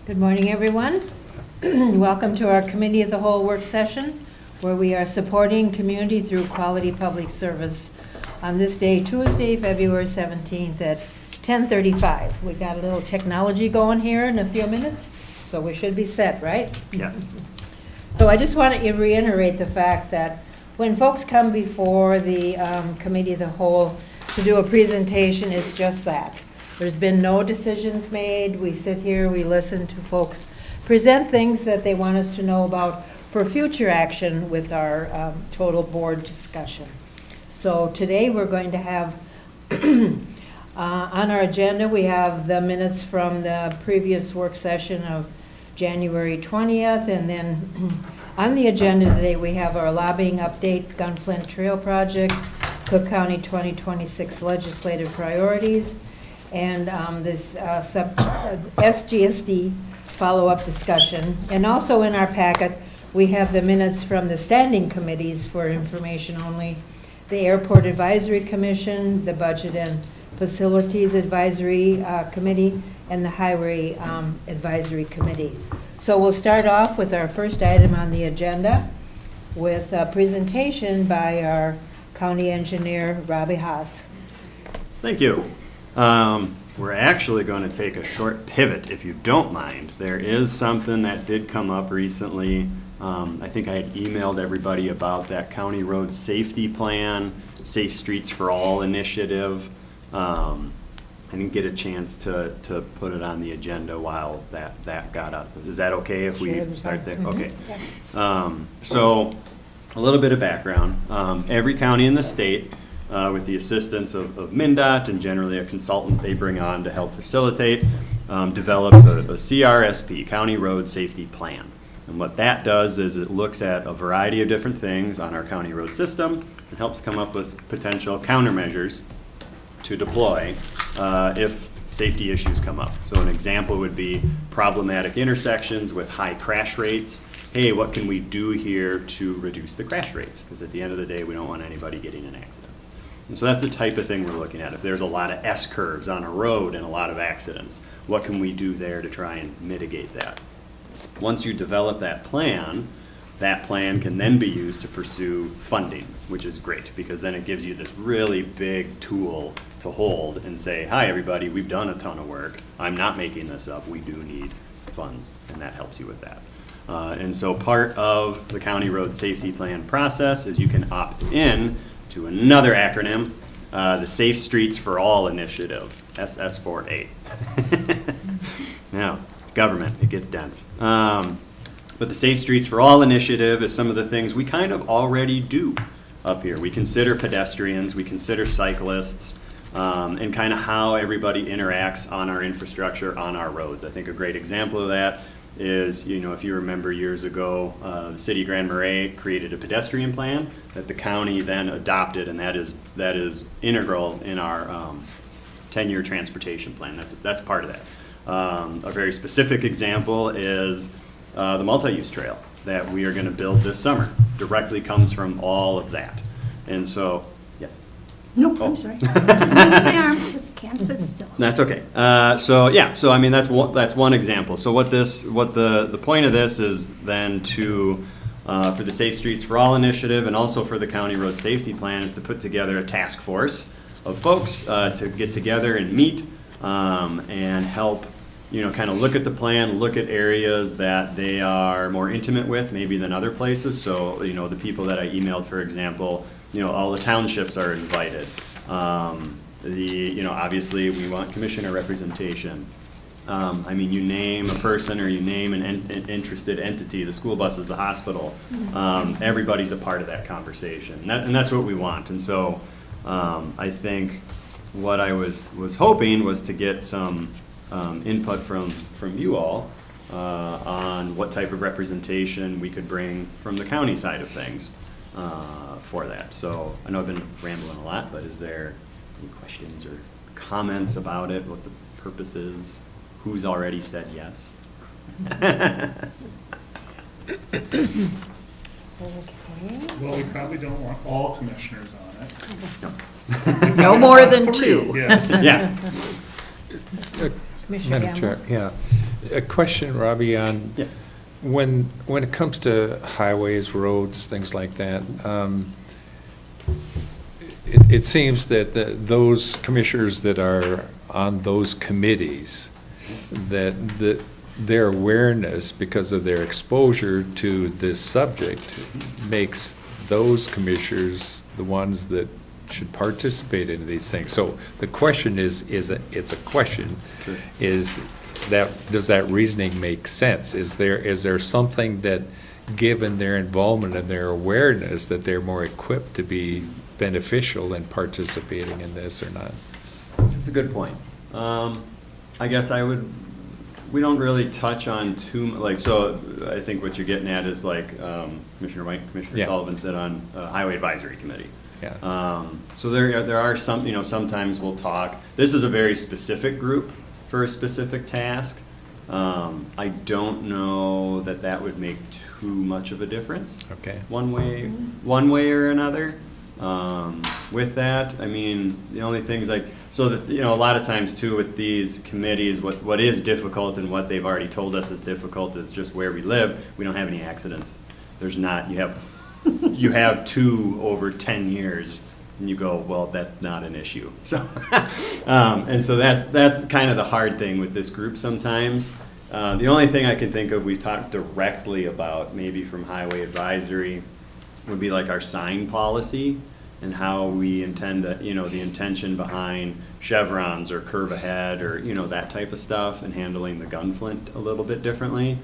Good morning, everyone. Welcome to our Committee of the Whole work session, where we are supporting community through quality public service on this day, Tuesday, February 17th at 10:35. We got a little technology going here in a few minutes, so we should be set, right? Yes. So I just want to reiterate the fact that when folks come before the Committee of the Whole to do a presentation, it's just that. There's been no decisions made. We sit here, we listen to folks present things that they want us to know about for future action with our total board discussion. So today we're going to have, on our agenda, we have the minutes from the previous work session of January 20th, and then on the agenda today we have our lobbying update, Gunflint Trail Project, Cook County 2026 legislative priorities, and this SGSD follow-up discussion. And also in our packet, we have the minutes from the standing committees for information only, the Airport Advisory Commission, the Budget and Facilities Advisory Committee, and the Highway Advisory Committee. So we'll start off with our first item on the agenda with a presentation by our county engineer, Robbie Haas. Thank you. We're actually going to take a short pivot, if you don't mind. There is something that did come up recently. I think I had emailed everybody about that county road safety plan, Safe Streets for All initiative. I didn't get a chance to put it on the agenda while that got up. Is that okay if we start there? Okay. So a little bit of background. Every county in the state, with the assistance of MnDOT and generally a consultant they bring on to help facilitate, develops a CRSP, County Road Safety Plan. And what that does is it looks at a variety of different things on our county road system and helps come up with potential countermeasures to deploy if safety issues come up. So an example would be problematic intersections with high crash rates. Hey, what can we do here to reduce the crash rates? Because at the end of the day, we don't want anybody getting in accidents. And so that's the type of thing we're looking at. If there's a lot of S-curves on a road and a lot of accidents, what can we do there to try and mitigate that? Once you develop that plan can then be used to pursue funding, which is great because then it gives you this really big tool to hold and say, hi everybody, we've done a ton of work. I'm not making this up. We do need funds, and that helps you with that. And so part of the County Road Safety Plan process is you can opt in to another acronym, the Safe Streets for All initiative, SS4A. Now, government, it gets dense. But the Safe Streets for All initiative is some of the things we kind of already do up here. We consider pedestrians, we consider cyclists, and kind of how everybody interacts on our infrastructure, on our roads. I think a great example of that is, if you remember years ago, the city of Grand Marais created a pedestrian plan that the county then adopted, and that is integral in our 10-year transportation plan. That's part of that. A very specific example is the multi-use trail that we are going to build this summer. Directly comes from all of that. And so, yes? No, I'm sorry. Just moving my arm, just can't sit still. That's okay. So I mean that's one example. So what the point of this is then to for the Safe Streets for All initiative and also for the County Road Safety Plan is to put together a task force of folks to get together and meet and help kind of look at the plan, look at areas that they are more intimate with maybe than other places. So the people that I emailed, for example, all the townships are invited. Obviously we want commissioner representation. I mean, you name a person or you name an interested entity, the school buses, the hospital, everybody's a part of that conversation. And that's what we want. And so I think what I was hoping was to get some input from you all on what type of representation we could bring from the county side of things for that. So I know I've been rambling a lot, but is there any questions or comments about it, what the purpose is, who's already said yes? Well, we probably don't want all commissioners on it. No more than two. Yeah. Yeah. Commissioner Madam Chair, Gamble. yeah. A question, Robbie, on Yes. when it comes to highways, roads, things like that, it seems that those commissioners that are on those committees, that their awareness, because of their exposure to this subject, makes those commissioners the ones that should participate in these things. So the question it's a question, Sure. does that reasoning make sense? Is there something that, given their involvement and their awareness, that they're more equipped to be beneficial in participating in this or not? That's a good point. I guess we don't really touch on so I think what you're getting at is like Commissioner White, Commissioner Yeah. Sullivan said on Highway Advisory Committee. Yeah. So there are some, sometimes we'll talk. This is a very specific group for a specific task. I don't know that would make too much of a difference. Okay. One way or another. With that, I mean, the only things a lot of times too with these committees, what is difficult and what they've already told us is difficult is just where we live. We don't have any accidents. You have 2 over 10 years, and you go, well, that's not an issue. So, and so that's kind of the hard thing with this group sometimes. The only thing I can think of we've talked directly about, maybe from Highway Advisory, would be like our sign policy and how we intend to, the intention behind chevrons or curve ahead or, that type of stuff, and handling the Gunflint a little bit differently.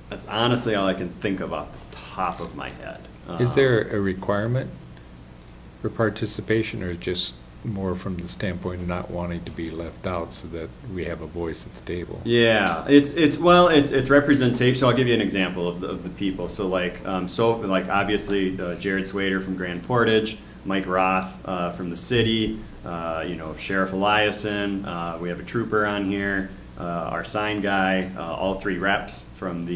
That's honestly all I can think of off the top of my head. Is there a requirement for participation, or just more from the standpoint of not wanting to be left out so that we have a voice at the table? Yeah, it's representation. So I'll give you an example of the people. So obviously Jared Swader from Grand Portage, Mike Roth from the city, Sheriff Eliason. We have a trooper on here, our sign guy. All 3 reps from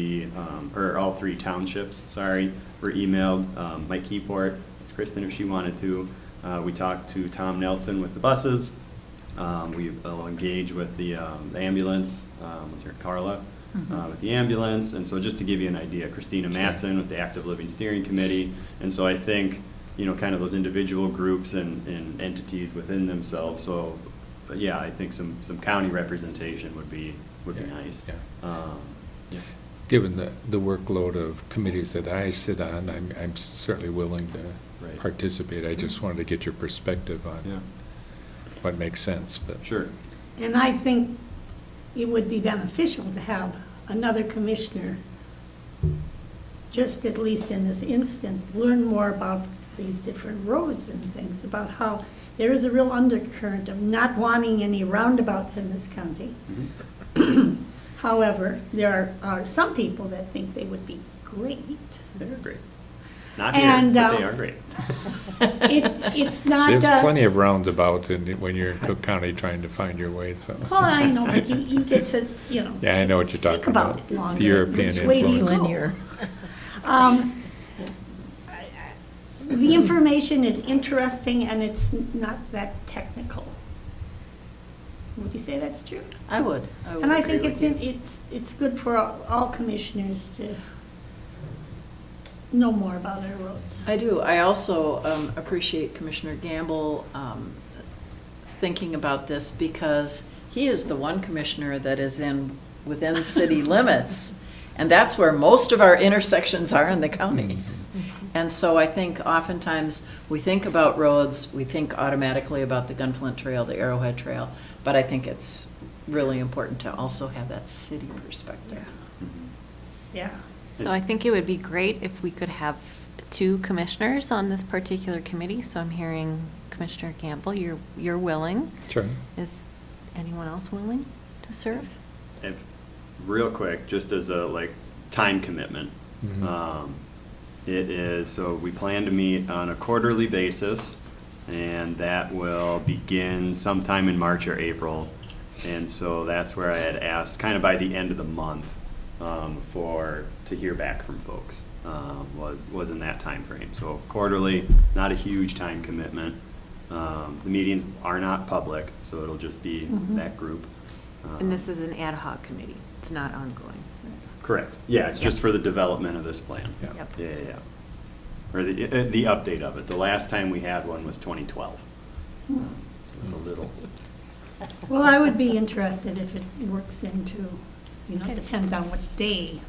all 3 townships. Sorry, were emailed. Mike Keyport. It's Kristen if she wanted to. We talked to Tom Nelson with the buses. We'll engage with the ambulance, with her Carla, with the ambulance. And so just to give you an idea, Christina Matson with the Active Living Steering Committee. And so I think, kind of those individual groups and entities within themselves. So, but yeah, I think some county representation would be nice. Yeah. Yeah. Given the workload of committees that I sit on, I'm certainly willing to Right. participate. I just wanted to get your perspective on Yeah. what makes sense. But Sure. And I think it would be beneficial to have another commissioner, just at least in this instance, learn more about these different roads and things, about how there is a real undercurrent of not wanting any roundabouts in this county. However, there are some people that think they would be great. They're great. Not here, And, but they are great. It's not. there's plenty of roundabouts when you're in Cook County trying to find your way. So. Well, I know, but you get to, Yeah, I know what you're talking think about about. it longer. The European which way you influence. go. Linear. The information is interesting and it's not that technical. Would you say that's true? I would. And I think agree it's good for all commissioners to know more about our roads. I do. I also appreciate Commissioner Gamble thinking about this, because he is the one commissioner that is within city limits, and that's where most of our intersections are in the county. And so I think oftentimes we think about roads, we think automatically about the Gunflint Trail, the Arrowhead Trail, but I think it's really important to also have that city perspective. Yeah. So I think it would be great if we could have 2 commissioners on this particular committee. So I'm hearing Commissioner Gamble, you're willing. Sure. Is anyone else willing to serve? And real quick, just as a time commitment, it is, so we plan to meet on a quarterly basis, and that will begin sometime in March or April. And so that's where I had asked, kind of by the end of the month, to hear back from folks, was in that time frame. So quarterly, not a huge time commitment. The meetings are not public, so it'll just be that group. And this is an ad hoc committee. It's not ongoing. Correct. Yeah, it's just for the development of this plan. Yeah. Yep. Yeah. Or the update of it. The last time we had one was 2012. So it's a little. Well, I would be interested if it works into, it depends on which day,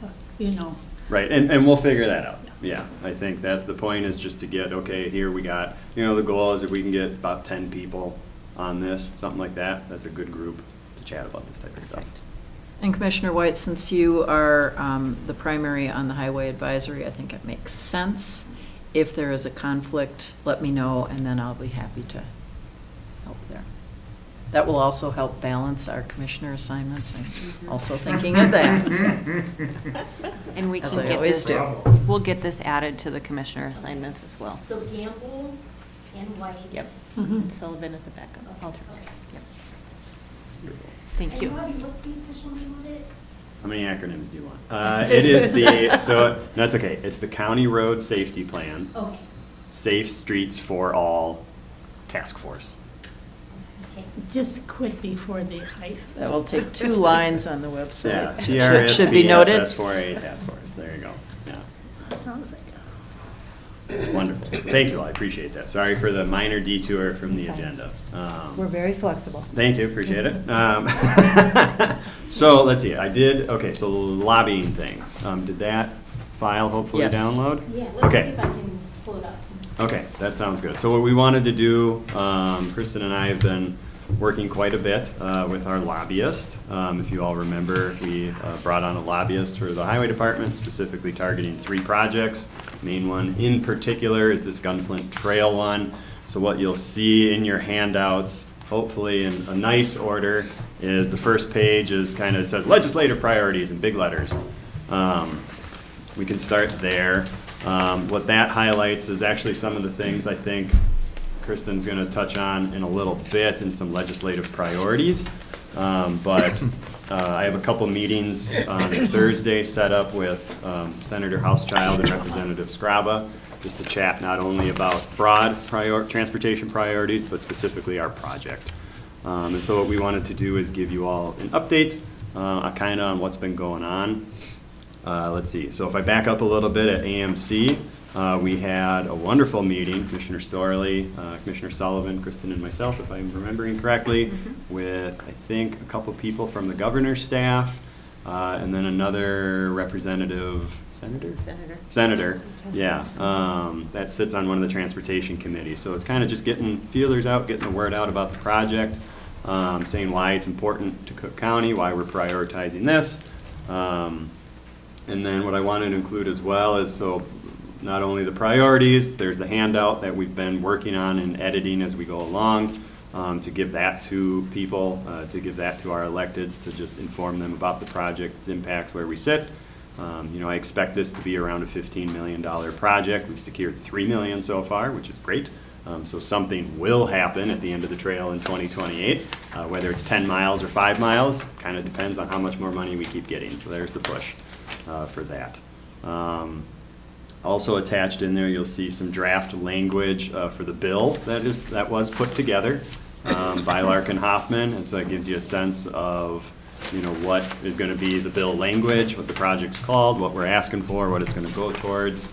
Right, and we'll figure that out. Yeah, I think that's the point, is just to get, okay, here we got, the goal is if we can get about 10 people on this, something like that, that's a good group to chat about this type of stuff. Perfect. And Commissioner White, since you are the primary on the Highway Advisory, I think it makes sense. If there is a conflict, let me know, and then I'll be happy to help there. That will also help balance our commissioner assignments. I'm also thinking of that. So. And we As can I get always this, do. we'll get this added to the commissioner assignments as well. So Gamble and White. Yep. Mhm. And Sullivan is a backup alternate. Okay. Yep. Thank you. And Bobby, what's the official name of it? How many acronyms do you want? It is so that's okay, it's the County Road Safety Plan, Okay. Safe Streets for All Task Force. Okay. just quit before the height. That will take 2 lines on the website. Yeah, Should be noted. CRSPSS4A Task Force, there you go, yeah. That sounds like Wonderful. Thank you, I appreciate that. Sorry for the minor detour from the agenda. We're very flexible. Thank you, appreciate it. So let's see, so lobbying things. Did that file hopefully Yes. download? Yeah, let's see Okay. if I can pull it up. Okay, that sounds good. So what we wanted to do, Kristen and I have been working quite a bit with our lobbyist. If you all remember, we brought on a lobbyist for the highway department, specifically targeting 3 projects. Main one in particular is this Gunflint Trail one. So what you'll see in your handouts, hopefully in a nice order, is the first page is it says legislative priorities in big letters. We can start there. What that highlights is actually some of the things I think Kristen's going to touch on in a little bit, and some legislative priorities. But I have a couple meetings on Thursday set up with Senator Housechild and Representative Scraba, just to chat not only about broad transportation priorities, but specifically our project. And so what we wanted to do is give you all an update kind of on what's been going on. Let's see, so if I back up a little bit at AMC, we had a wonderful meeting, Commissioner Storley, Commissioner Sullivan, Kristen, and myself, if I'm remembering correctly, with, I think, a couple people from the governor's staff, and then another representative, Senator, yeah, that sits on one of the transportation committees. So it's kind of just getting feelers out, getting the word out about the project, saying why it's important to Cook County, why we're prioritizing this. And then what I wanted to include as well is, so not only the priorities, there's the handout that we've been working on and editing as we go along, to give that to people, to give that to our electeds, to just inform them about the project, its impacts, where we sit. I expect this to be around a $15 million project. We've secured $3 million so far, which is great. So something will happen at the end of the trail in 2028, whether it's 10 miles or 5 miles, kind of depends on how much more money we keep getting. So there's the push for that. Also attached in there, you'll see some draft language for the bill that was put together by Larkin Hoffman, and so that gives you a sense of what is going to be the bill language, what the project's called, what we're asking for, what it's going to go towards.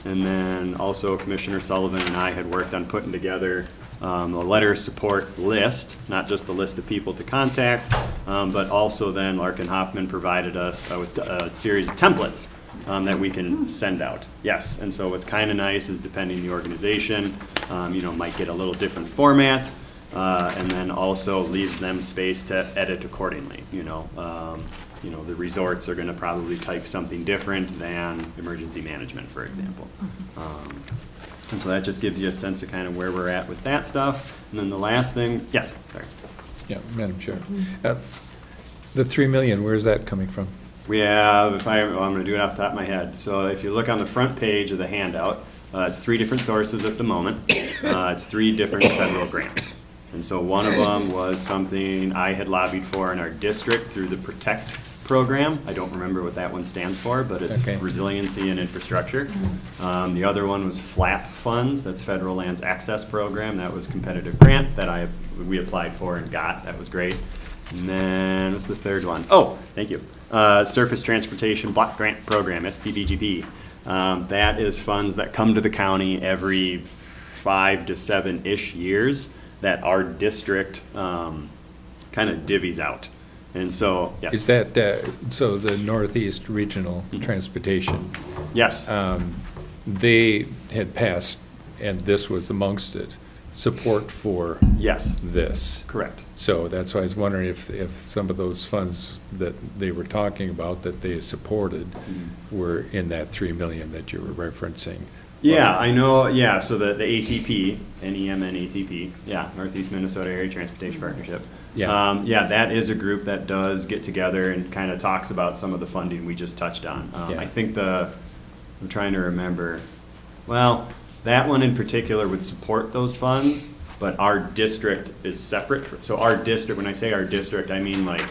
And then also Commissioner Sullivan and I had worked on putting together a letter of support list, not just the list of people to contact, but also then Larkin Hoffman provided us with a series of templates that we can send out. Yes, and so what's kind of nice is, depending the organization, might get a little different format, and then also leaves them space to edit accordingly. The resorts are going to probably type something different than emergency management, for example. And so that just gives you a sense of kind of where we're at with that stuff. And then the last thing, yes, sorry. Yeah, Madam Chair. The 3 million, where's that coming from? We have, I'm going to do it off the top of my head. So if you look on the front page of the handout, it's 3 different sources at the moment. It's 3 different federal grants. And so one of them was something I had lobbied for in our district through the PROTECT program. I don't remember what that one stands for, but it's Okay. resiliency and infrastructure. The other one was FLAP funds. That's Federal Lands Access Program. That was a competitive grant that we applied for and got. That was great. And then, what's the third one? Oh, thank you. Surface Transportation Block Grant Program, STBGP. That is funds that come to the county every 5 to 7-ish years that our district kind of divvies out. And so, yes. Is that, so the Northeast Regional Mhm. Transportation, Yes. they had passed, and this was amongst it, support for Yes. this. Correct. So that's why I was wondering if some of those funds that they were talking about that they supported were in that 3 million that you were referencing. Yeah, I know, yeah, so the ATP, NEMN ATP, yeah, Northeast Minnesota Area Transportation Partnership. Yeah. Yeah, that is a group that does get together and kind of talks about some of the funding we just touched on. Yeah. I think I'm trying to remember, well, that one in particular would support those funds, but our district is separate. So our district, when I say our district, I mean like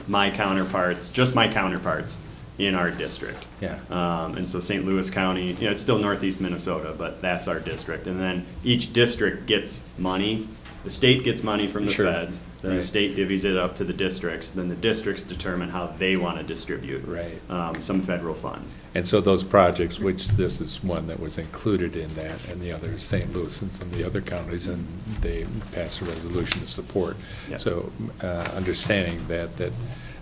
my counterparts, just my counterparts in our district. Yeah. And so St. Louis County, it's still Northeast Minnesota, but that's our district. And then each district gets money. The state gets money from the Sure. feds, then the Right. state divvies it up to the districts, then the districts determine how they want to distribute Right. some federal funds. And so those projects, which this is one that was included in that, and the other is St. Louis and some of the other counties, and they passed a resolution to support. Yeah. So, understanding that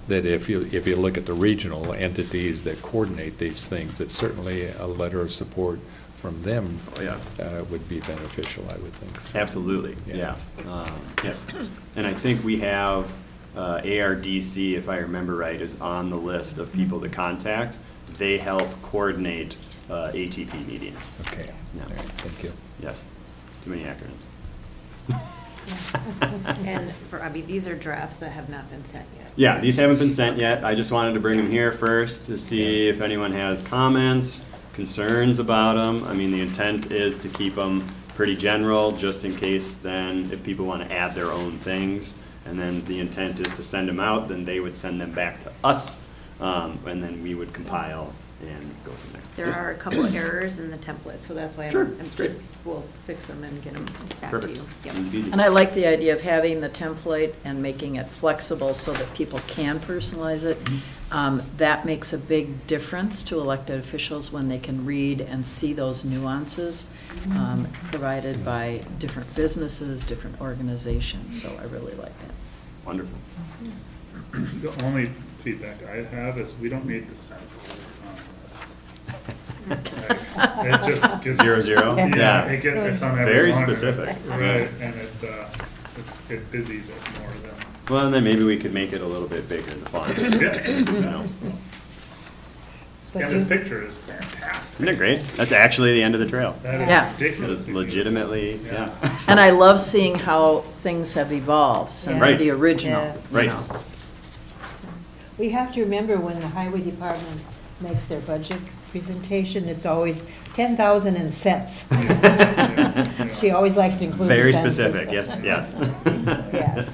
if you look at the regional entities that coordinate these things, that certainly a letter of support from them Oh, yeah. would be beneficial, I would think. Absolutely, Yeah. yeah. Yes. And I think we have ARDC, if I remember right, is on the list of people to contact. They help coordinate ATP meetings. Okay, Yeah. all right, thank you. Yes. Too many acronyms. And these are drafts that have not been sent yet. Yeah, these haven't been sent yet. I just wanted to bring them here first to see if anyone has comments, concerns about them. I mean, the intent is to keep them pretty general, just in case then if people want to add their own things. And then the intent is to send them out, then they would send them back to us, and then we would compile and go from there. There are a couple of errors in the template, so that's why Sure, great. we'll fix them and get them back to Perfect. you. Yep. Easy peasy. And I like the idea of having the template and making it flexible so that people can personalize it. That makes a big difference to elected officials when they can read and see those nuances provided by different businesses, different organizations, so I really like that. Wonderful. The only feedback I have is we don't need the cents on this. It just, 'cause. 0, Yeah, it's on every Very one, and specific. it's- Right, and it busies it more than. Well, and then maybe we could make it a little bit bigger, the font. Yeah. You know. Yeah, this picture is fantastic. Isn't it great? That's actually the end of the trail. That Yeah. is It ridiculous. is legitimately, yeah. And I love seeing how things have evolved since Right. the original, Yeah. you Right. know. We have to remember when the highway department makes their budget presentation, it's always 10,000 in cents. Yeah. She always likes to include the Very cents. specific, yes, yes. Yes.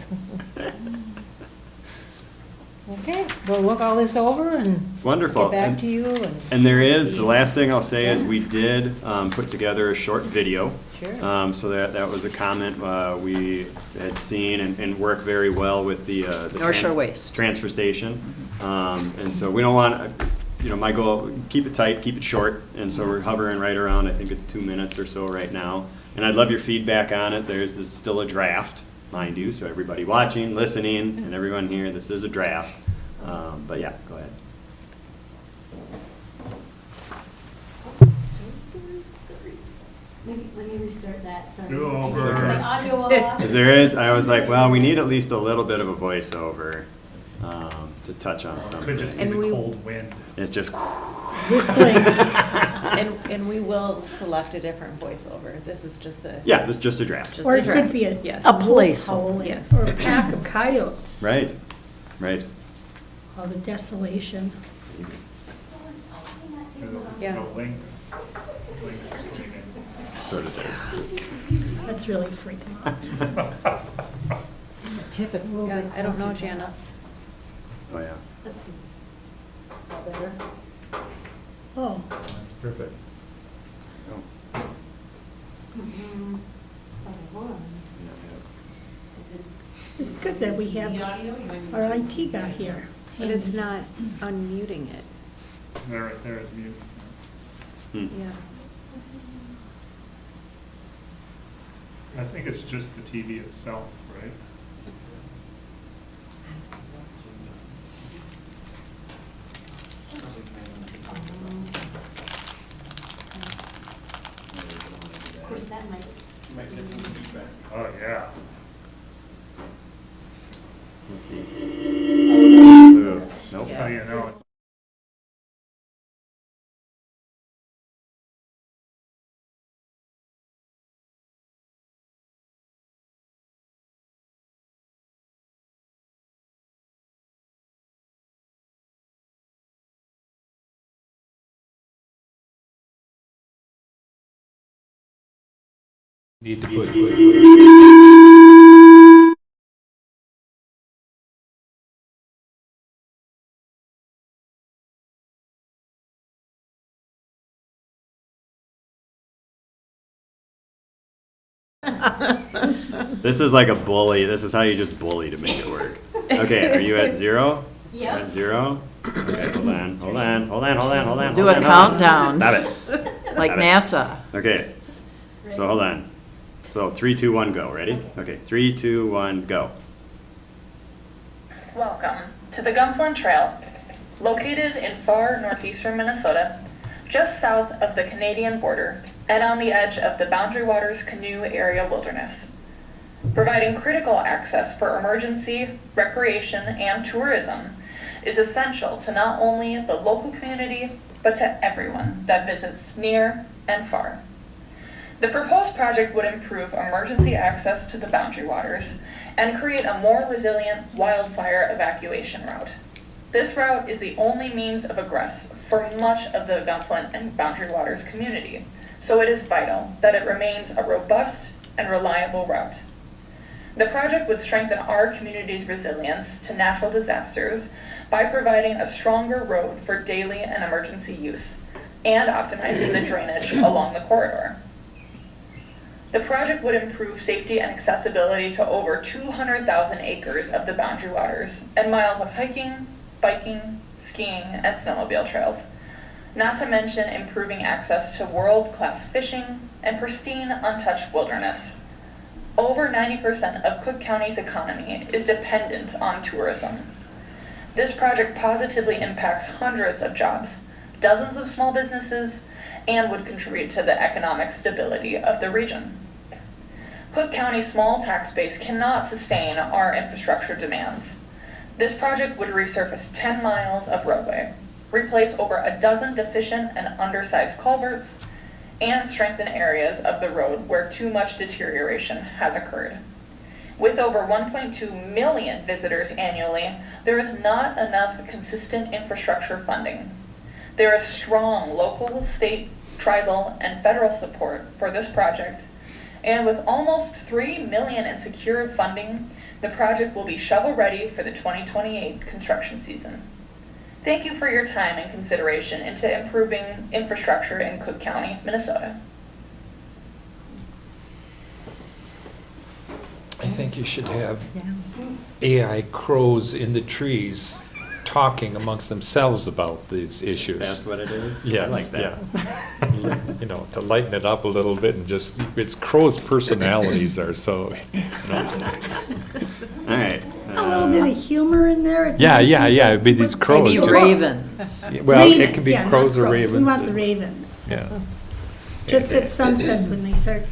Okay, we'll look all this over and Wonderful. get back to you and. And there is, the last thing I'll say is we did put together a short video. Sure. So that was a comment we had seen and worked very well with the North Shore Waste. transfer station. And so we don't want, my goal, keep it tight, keep it short. And so we're hovering right around, I think it's 2 minutes or so right now. And I'd love your feedback on it. This is still a draft, mind you, so everybody watching, listening, and everyone here, this is a draft. But yeah, go ahead. Let me restart that, sorry. Do I over. turned my audio off. As there is, I was like, well, we need at least a little bit of a voiceover to touch on something. Could just be And the we- cold wind. It's just, Whistling. And we will select a different voiceover. This is just a. yeah, it's just a draft. Just Or a it could draft. be Yes. A place. howling, Yes. or a pack of coyotes. Right, right. All the desolation. Yeah. The lynx screaming. Sort of does. That's really freaking out. Tip it a little Yeah, bit I don't know, closer to Jana. us. Oh, yeah. Let's see. All better? Oh, That's perfect. Mhm. Oh, hold on. Is it- it's good that we have The audio, you want me to- our IT guy here. But it's not unmuting it. There, right there is mute. Hmm. Yeah. I think it's just the TV itself, right? Of course, that might. Oh, yeah. Ooh, nope. That's how you know it's. Need to put. This is like a bully. This is how you just bully to make it work. Okay, are you at 0? Yep. At 0? Okay, hold on, hold on, hold on, hold on, hold on. Do hold a on, hold on. countdown. Stop it. Like Stop it. NASA. Okay, so hold on. So 3, 2, 1, go. Ready? Okay, 3, 2, 1, go. Welcome to the Gunflint Trail, located in far northeastern Minnesota, just south of the Canadian border and on the edge of the Boundary Waters Canoe Area Wilderness, providing critical access for emergency, recreation, and tourism is essential to not only the local community, but to everyone that visits near and far. The proposed project would improve emergency access to the Boundary Waters and create a more resilient wildfire evacuation route. This route is the only means of egress for much of the Gunflint and Boundary Waters community, so it is vital that it remains a robust and reliable route. The project would strengthen our community's resilience to natural disasters by providing a stronger road for daily and emergency use and optimizing the drainage along the corridor. The project would improve safety and accessibility to over 200,000 acres of the Boundary Waters and miles of hiking, biking, skiing, and snowmobile trails, not to mention improving access to world-class fishing and pristine, untouched wilderness. Over 90% of Cook County's economy is dependent on tourism. This project positively impacts hundreds of jobs, dozens of small businesses, and would contribute to the economic stability of the region. Cook County's small tax base cannot sustain our infrastructure demands. This project would resurface 10 miles of roadway, replace over a dozen deficient and undersized culverts, and strengthen areas of the road where too much deterioration has occurred. With over 1.2 million visitors annually, there is not enough consistent infrastructure funding. There is strong local, state, tribal, and federal support for this project, and with almost $3 million in secured funding, the project will be shovel-ready for the 2028 construction season. Thank you for your time and consideration into improving infrastructure in Cook County, Minnesota. I think you should have AI crows in the trees talking amongst themselves about these issues. That's what it is? Yes, I like that. yeah. You know, to lighten it up a little bit and just, it's crows' personalities are so, you know. All right. A little bit of humor in there. it Yeah, might yeah, be- yeah, it'd be these would- crows. Maybe just- ravens. Well, it Ravens, can be yeah, not crows or ravens. We want the but- ravens. Yeah. Just at sunset when they start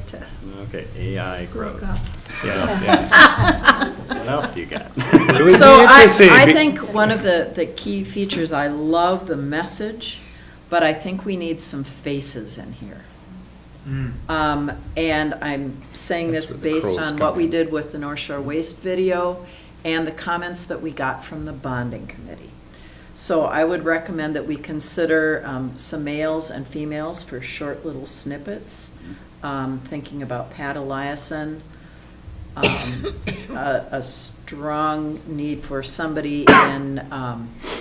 to Okay, AI grows. look up. Yeah, yeah. What else do you got? It would So be interesting I be- think one of the key features, I love the message, but I think we need some faces in here. And I'm saying That's this where the based crows on come what we in. did with the North Shore Waste video and the comments that we got from the bonding committee. So I would recommend that we consider some males and females for short little snippets, thinking about Pat Eliason, a strong need for somebody in,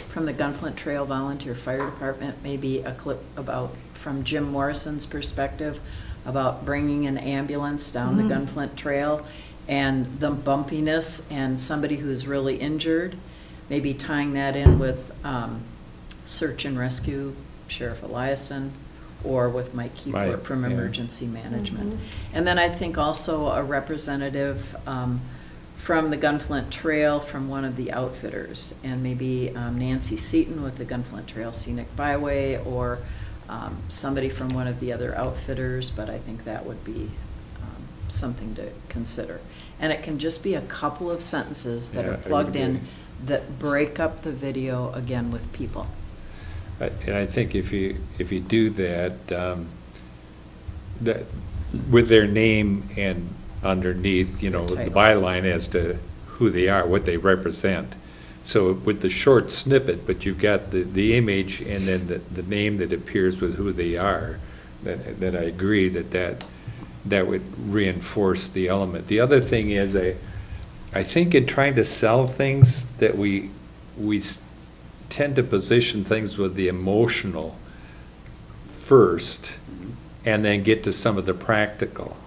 from the Gunflint Trail Volunteer Fire Department, maybe a clip about, from Jim Morrison's perspective, about bringing an ambulance down the Gunflint Trail, and the bumpiness and somebody who's really injured, maybe tying that in with search and rescue, Sheriff Eliason, or with Mike Keyport Right, from yeah. Emergency Management. And then I think also a representative from the Gunflint Trail from one of the outfitters, and maybe Nancy Seaton with the Gunflint Trail Scenic Byway, or somebody from one of the other outfitters, but I think that would be something to consider. And it can just be a couple of sentences that Yeah, are I would plugged in agree. that break up the video again with people. And I think if you do that, that with their name and underneath, you know, the Title. byline as to who they are, what they represent. So with the short snippet, but you've got the image and then the name that appears with who they are, that I agree that would reinforce the element. The other thing is, I think in trying to sell things, that we tend to position things with the emotional first and then get to some of the practical.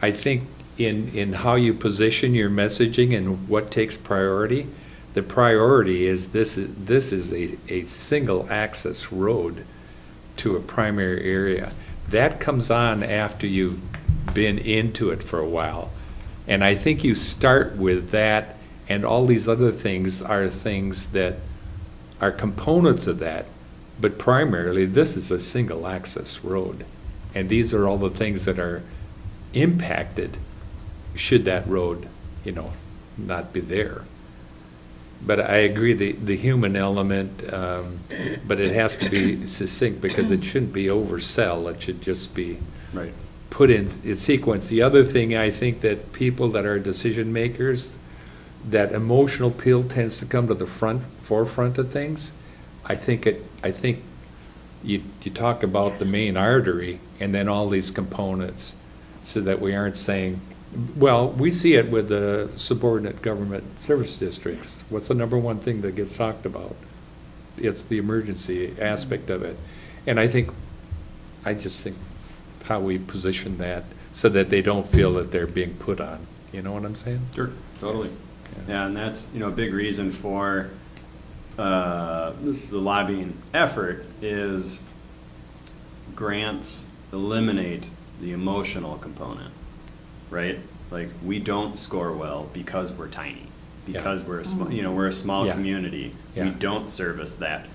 I think in how you position your messaging and what takes priority, the priority is this is a single access road to a primary area. That comes on after you've been into it for a while. And I think you start with that, and all these other things are things that are components of that, but primarily this is a single access road. And these are all the things that are impacted should that road, you know, not be there. But I agree, the human element, but it has to be succinct because it shouldn't be oversell. It should just be Right. put in sequence. The other thing, I think that people that are decision makers, that emotional appeal tends to come to the forefront of things. I think you talk about the main artery and then all these components, so that we aren't saying, well, we see it with the subordinate government service districts. What's the number one thing that gets talked about? It's the emergency aspect of it. And I just think how we position that so that they don't feel that they're being put on. You know what I'm saying? Sure, totally. Yeah, and that's, you know, a big reason for the lobbying effort is grants eliminate the emotional component, right? Like, we don't score well because we're tiny, because we're a small, you know, we're a small Yeah. community. We Yeah. don't service that.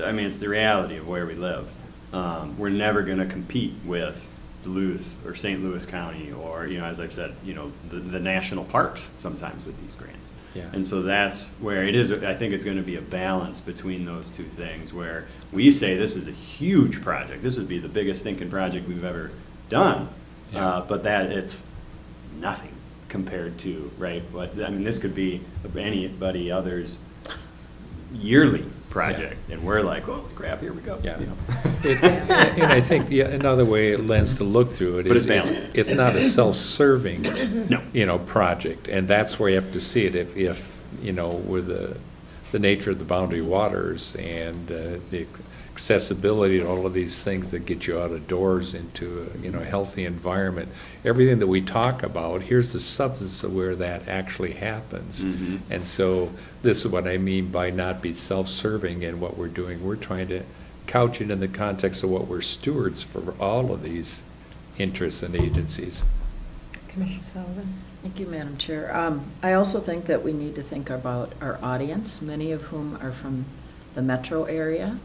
I mean, it's the reality of where we live. We're never gonna compete with Duluth or St. Louis County, or, you know, as I've said, you know, the national parks sometimes with these grants. Yeah. And so that's where it is, I think it's gonna be a balance between those two things, where we say this is a huge project, this would be the biggest thinking project we've ever done, Yeah. but that it's nothing compared to, right, what, I mean, this could be anybody other's yearly project, and we're like, holy crap, here we go. Yeah. you know? And I think another way it lends to look through it But is it's balanced. it's not a self-serving, No. you know, project, and that's where you have to see it. If you know, with the nature of the boundary waters and the accessibility to all of these things that get you out of doors into a, you know, healthy environment, everything that we talk about, here's the substance of where that actually happens. Mhm. And so this is what I mean by not be self-serving in what we're doing. We're trying to couch it in the context of what we're stewards for all of these interests and agencies. Commissioner Sullivan? Thank you, Madam Chair. I also think that we need to think about our audience, many of whom are from the metro area,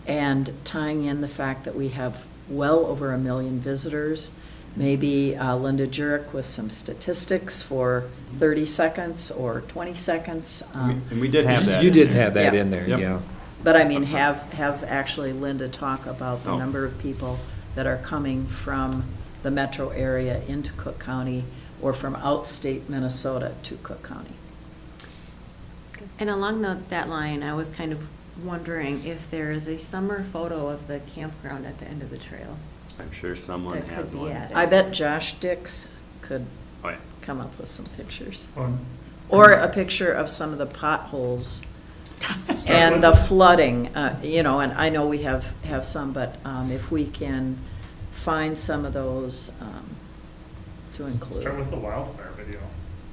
and tying in the fact that we have well over 1 million visitors. Maybe Linda Jurek with some statistics for 30 seconds or 20 seconds. And we did have that. You in did there. have that Yeah. in there, Yep. yeah. But I mean, have actually Linda talk about the Oh. number of people that are coming from the metro area into Cook County or from outstate Minnesota to Cook County. And along that line, I was kind of wondering if there is a summer photo of the campground at the end of the trail. I'm sure someone That could has be one. added. I bet Josh Dix could Oh, yeah. come up with some pictures. Oh, Or a picture of some of the potholes and the flooding, you know, and I know we have some, but if we can find some of those to Start include. with the wildfire video.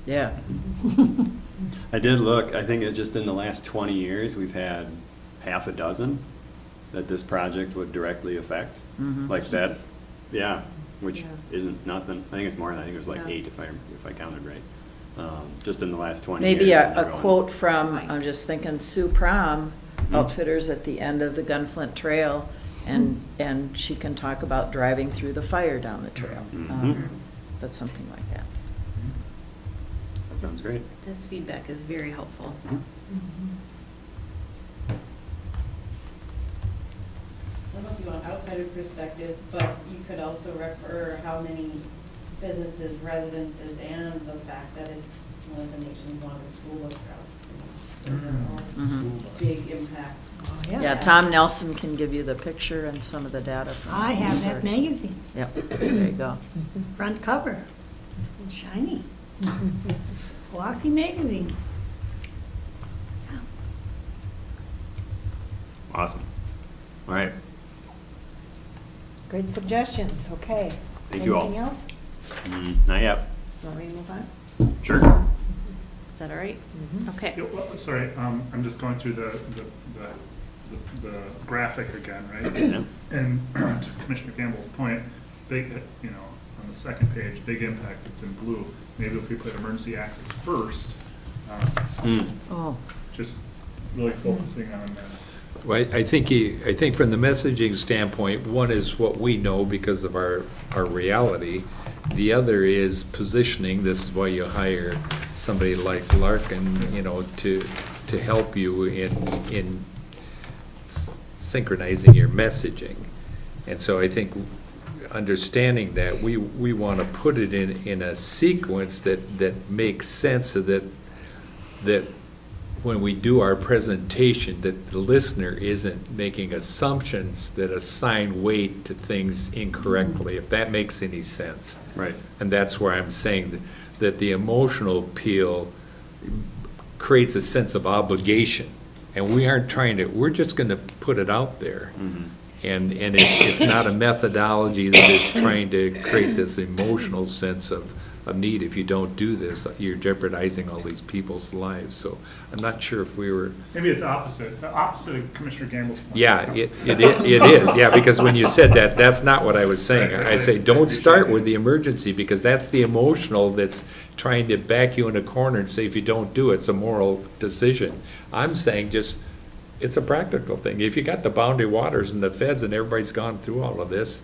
Yeah. I did look, I think it just in the last 20 years, we've had half a dozen that this project would directly affect. Mhm. Like that's, yeah, which Yeah. isn't nothing. I think it's more than, I think it was like Yeah. 8 if I counted right. Just in the last 20 years. Maybe and a they're going- quote from, I'm just thinking Sue Prom, Mhm. Outfitters at the end of the Gunflint Trail, and she can talk about driving through the fire down the trail. Mhm. But something like that. That sounds great. This feedback is very helpful. Mhm. I don't know if you want outsider perspective, but you could also refer how many businesses, residences, and the fact that it's one of the nation's longest school bus routes. You know, those are all Mhm. big impact. Oh, Yeah, Tom Nelson can give you the picture and some of the data from. I have that Missouri. magazine, Yep, there you go. front cover, shiny, glossy magazine. Yeah. Awesome. All right. Great suggestions, okay. Thank you all. Anything else? Not yet. Want me to move on? Sure. Is that all right? Mhm. Okay. Yeah, well, sorry, I'm just going through the graphic again, right? Yeah. And to Commissioner Campbell's point, big, you know, on the second page, big impact, it's in blue. Maybe if we put emergency access first, Mm. Oh, just really focusing on Well, I think from the messaging standpoint, one is what we know because of our reality. The other is positioning. This is why you hire somebody like Larkin, you know, to help you in synchronizing your messaging. And so I think understanding that, we want to put it in a sequence that makes sense, so that when we do our presentation, that the listener isn't making assumptions that assign weight to things incorrectly, if that makes any sense. Right. And that's where I'm saying that the emotional appeal creates a sense of obligation. And we aren't trying to, we're just going to put it out there. Mhm. And it's not a methodology that is trying to create this emotional sense of need. If you don't do this, you're jeopardizing all these people's lives. So I'm not sure if we were, maybe it's opposite, the opposite of Commissioner Campbell's point. yeah, it is, yeah, because when you said that, that's not what I was saying. I say, don't start with the emergency, because that's the emotional that's trying to back you in a corner and say, if you don't do it, it's a moral decision. I'm saying just, it's a practical thing. If you got the boundary waters and the feds and everybody's gone through all of this,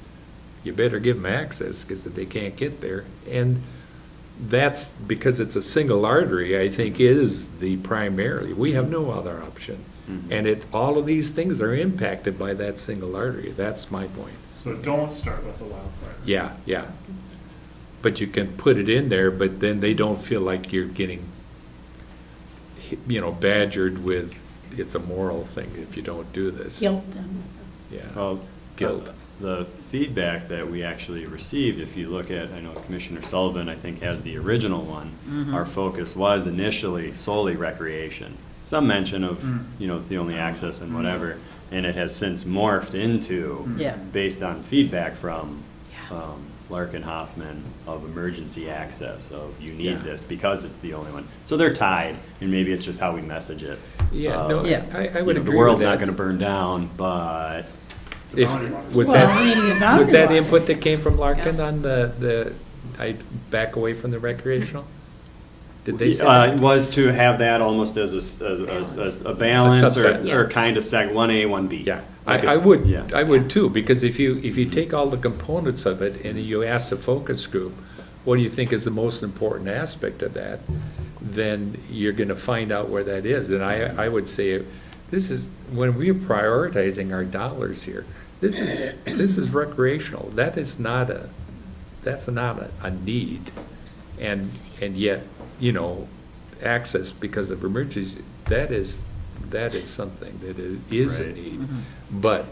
you better give them access, because they can't get there. And that's because it's a single artery, I think, is the primarily. We have no other option. Mhm. And all of these things are impacted by that single artery. That's my point. So don't start with the wildfire. Yeah, yeah. But you can put it in there, but then they don't feel like you're getting, badgered with, it's a moral thing if you don't do this. Guilt them. Yeah. Well, Guilt. The feedback that we actually received, if you look at, I know Commissioner Sullivan, I think, has the original one. Mhm. Our focus was initially solely recreation. Some mention of, it's the only access and whatever, and it has since morphed into, Yeah. based on feedback from Yeah. Larkin Hoffman, of emergency access, of you Yeah. need this because it's the only one. So they're tied, and maybe it's just how we message it. Yeah, no, Yeah. I would agree The world's with not that. gonna burn down, but The If- boundary waters. Was Well, that, maybe the was boundary that waters. input that came from Larkin on I back away from the recreational? Did they say that? It was to have that almost as a balance, A subset. or kind of 1A, 1B. Yeah, Like I would, yeah. I would too, because if you take all the components of it and you ask a focus group, what do you think is the most important aspect of that, then you're gonna find out where that is. And I would say, this is, when we're prioritizing our dollars here, this is recreational. That's not a need. And yet, access because of emergencies, that is something that is a Right. need. But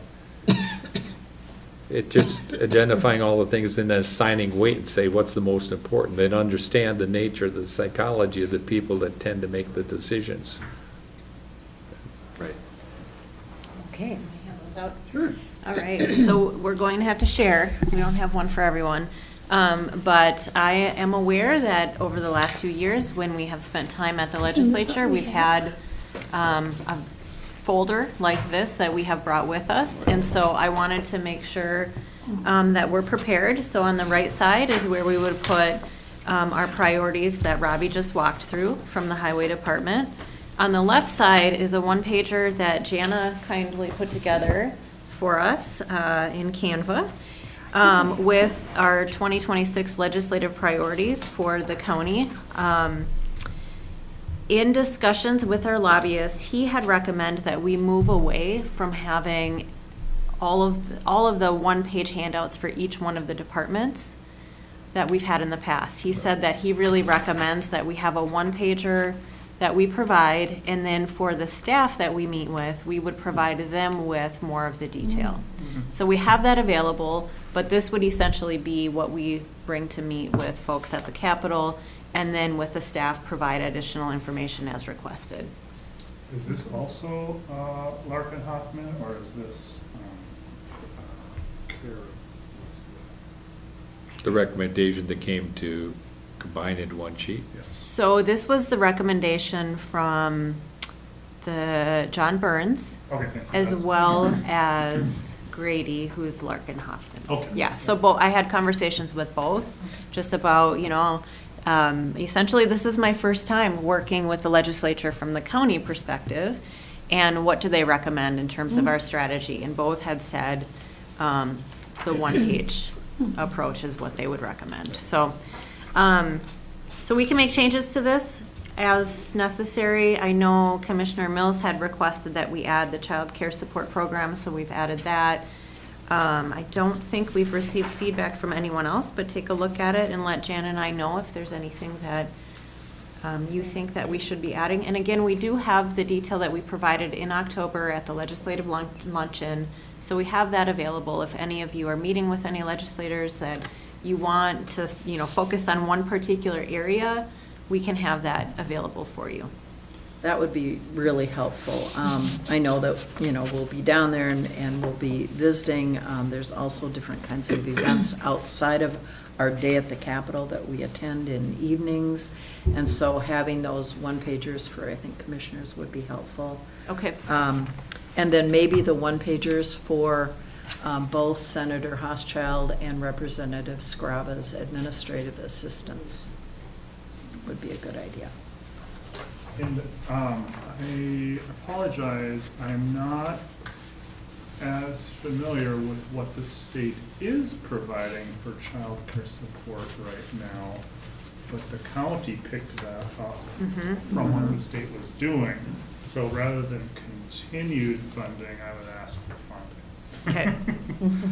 it just identifying all the things and then assigning weight and say what's the most important, then understand the nature, the psychology of the people that tend to make the decisions. Right. Okay. Sure. All right, so we're going to have to share. We don't have one for everyone. But I am aware that over the last few years, when we have spent time at the legislature, we've had a folder like this that we have brought with us. And so I wanted to make sure that we're prepared. So on the right side is where we would put our priorities that Robbie just walked through from the Highway Department. On the left side is a one-pager that Jana kindly put together for us in Canva with our 2026 legislative priorities for the county. In discussions with our lobbyists, he had recommended that we move away from having all of the one-page handouts for each one of the departments that we've had in the past. He said that he really recommends that we have a one-pager that we provide, and then for the staff that we meet with, we would provide them with more of the detail. So we have that available, but this would essentially be what we bring to meet with folks at the Capitol, and then with the staff provide additional information as requested. Is this also Larkin Hoffman, or is this Kara? What's The recommendation that came to combine into one sheet? So this was the recommendation from the John Burns, okay, thank you. as That's- well as Grady, who's Larkin Hoffman. Okay. Yeah, so I had conversations with both, just about, essentially, this is my first time working with the legislature from the county perspective, and what do they recommend in terms of our strategy? And both had said the one-page approach is what they would recommend. So we can make changes to this as necessary. I know Commissioner Mills had requested that we add the child care support program, so we've added that. I don't think we've received feedback from anyone else, but take a look at it and let Jan and I know if there's anything that you think that we should be adding. And again, we do have the detail that we provided in October at the legislative luncheon, so we have that available. If any of you are meeting with any legislators that you want to, focus on one particular area, we can have that available for you. That would be really helpful. I know that, we'll be down there and we'll be visiting. There's also different kinds of events outside of our day at the Capitol that we attend in evenings. And so having those one-pagers for, I think, commissioners would be helpful. Okay. And then maybe the one-pagers for both Senator Hochschild and Representative Scrava's administrative assistants would be a good idea. And I apologize, I'm not as familiar with what the state is providing for child care support right now, but the county picked that up from what the state was doing. So rather than continued funding, I would ask for funding. Okay.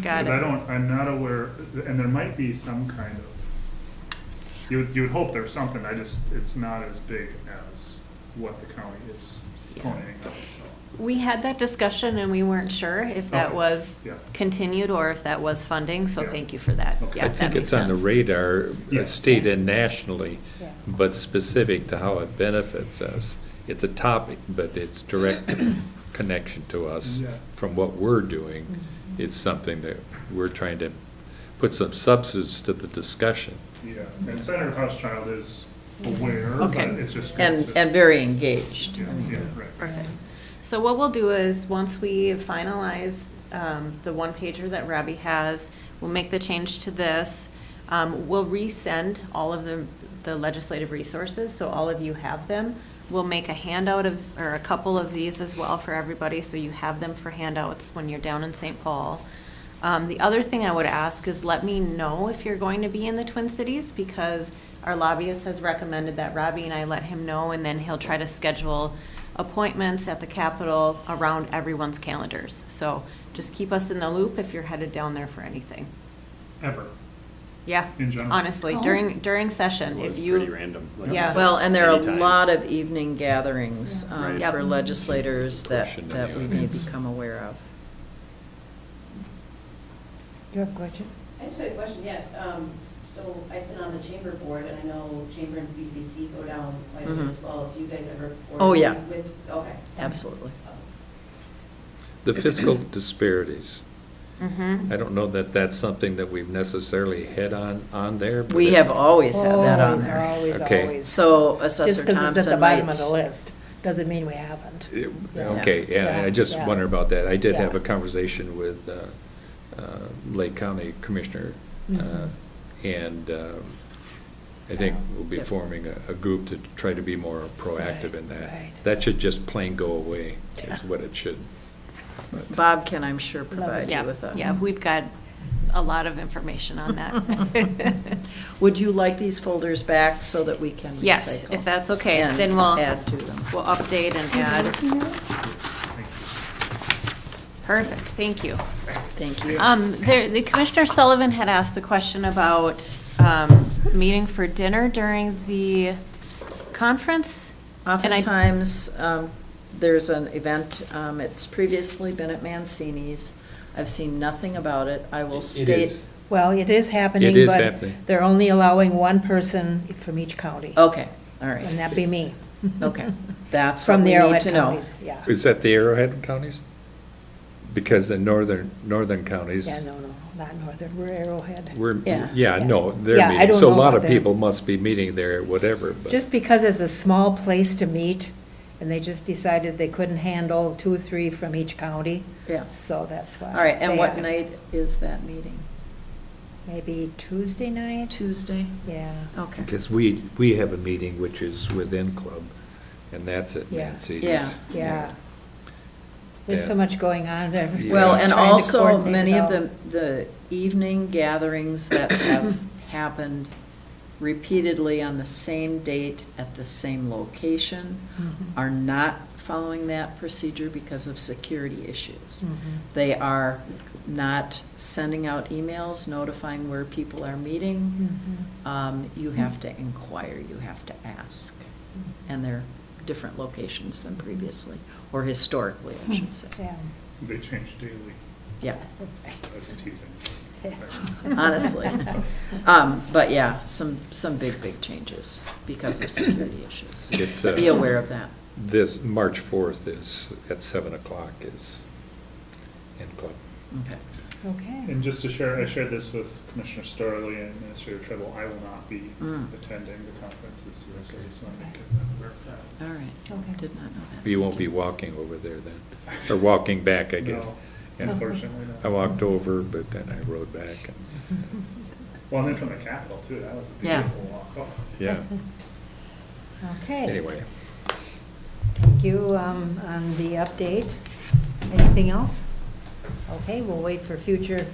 Got it. Because I'm not aware, and there might be some kind of, you would hope there's something, it's not as big as what the county is ponying up, so. We had that discussion and we weren't sure if that Okay. was Yeah. continued or if that was funding, so Yeah. thank you for that. Okay. Yeah, I that think makes it's on the sense. radar, Yes. state and nationally, Yeah. but specific to how it benefits us. It's a topic, but it's direct connection to us Yeah. from what we're doing. It's something that we're trying to put some substance to the discussion. Yeah, and Senator Hochschild is aware, but Okay. it's just. good And to- very engaged. Yeah, yeah, right. Perfect. So what we'll do is, once we finalize the one-pager that Robbie has, we'll make the change to this. We'll resend all of the legislative resources, so all of you have them. We'll make a handout or a couple of these as well for everybody, so you have them for handouts when you're down in St. Paul. The other thing I would ask is let me know if you're going to be in the Twin Cities, because our lobbyist has recommended that Robbie and I let him know, and then he'll try to schedule appointments at the Capitol around everyone's calendars. So just keep us in the loop if you're headed down there for anything. Ever, Yeah, in general. honestly, during session, It if was you. pretty random. like Yeah. you said, Well, and there are a anytime. lot of evening gatherings Right. for legislators Question in that the we may audience. become aware of. You have a question? I actually had a question, yeah. So I sit on the chamber board, and I know chamber and BCC go down quite a bit Mhm. as well. Do you guys ever? Oh, yeah. Okay. Absolutely. Awesome. The fiscal disparities Mhm. I don't know that that's something that we've necessarily had on there. but We it- have always had that on Always, there. always, Okay. always. So Just Assessor because it's at the Thompson bottom of the might, list, doesn't mean we haven't. Yeah. Okay, yeah, I just Yeah. wonder about that. I did have Yeah. a conversation with Lake County Commissioner, Mhm. and I think we'll be Yep. forming a group to try to be more proactive in that. Right. That should just plain go away, is what it should. But- Bob can, I'm sure, provide Yeah, you with a. yeah, we've got a lot of information on that. Would you like these folders back so that we can recycle? Yes, if that's okay, and then we'll add to them. We'll update and add. Perfect, thank you. Thank you. The Commissioner Sullivan had asked a question about meeting for dinner during the conference. And I- Oftentimes, there's an event, it's previously been at Mancini's. I've seen nothing about it. I will It state. is. Well, it is happening, It is but happening. they're only allowing one person from each county. Okay, all And right, that'd be me. okay. That's what From we the need Arrowhead to know. counties, yeah. Is that the Arrowhead counties? Because the northern counties. Yeah, no, not Northern, we're Arrowhead. Yeah. Yeah, no, Yeah, they're I meeting. don't So a know lot about of them. people must be meeting there, whatever, but. Just because it's a small place to meet, and they just decided they couldn't handle 2 or 3 from each county, Yeah. so that's why. All right, and they what asked. night is that meeting? Maybe Tuesday night? Tuesday? Yeah. Okay. Because we have a meeting which is within club, and that's at Yeah. Mancini's. Yeah. There's so Yeah. much going on everywhere. Well, Just and trying to also, coordinate many it of all. the evening gatherings that have happened repeatedly on the same date at the same location Mhm. are not following that procedure because of security issues. Mhm. They are not sending out emails notifying where people are meeting. Mhm. You have to inquire, you have to ask. Mm-hmm. And they're different locations than previously, or historically, I should say. Yeah. They change daily. Yeah. I was teasing. Honestly. But yeah, some big changes because of security issues. It's, Be aware of that. This March 4th is at 7 o'clock is in club. Okay. Okay. And just to share, I shared this with Commissioner Starley and Administrator Treble. I will not be Mm. attending the conference this year, so I just want to make it aware of that. All right. Okay. Did not know that. You won't Thank be you. walking over there then, or walking back, I guess. No, Yeah. unfortunately I not. walked over, but then I rode back. And, Well, and then from the Capitol too, that was a Yeah. beautiful walk. Oh. yeah, Okay. anyway. Thank you on the update. Anything else? Okay, we'll wait for future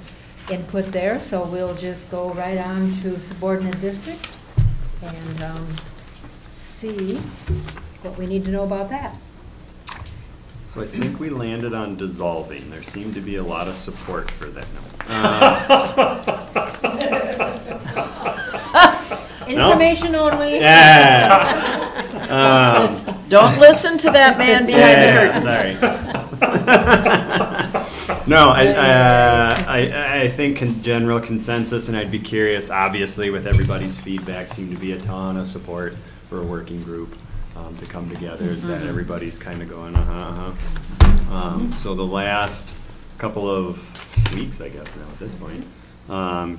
input there, so we'll just go right on to subordinate district and see what we need to know about that. So I think we landed on dissolving. There seemed to be a lot of support for that. Information only. Yeah. Don't listen to that man behind the curtain. Sorry. No, I think general consensus, and I'd be curious, obviously, with everybody's feedback, seemed to be a ton of support for a working group to come together, is that everybody's kind of going, so the last couple of weeks, I guess now at this point,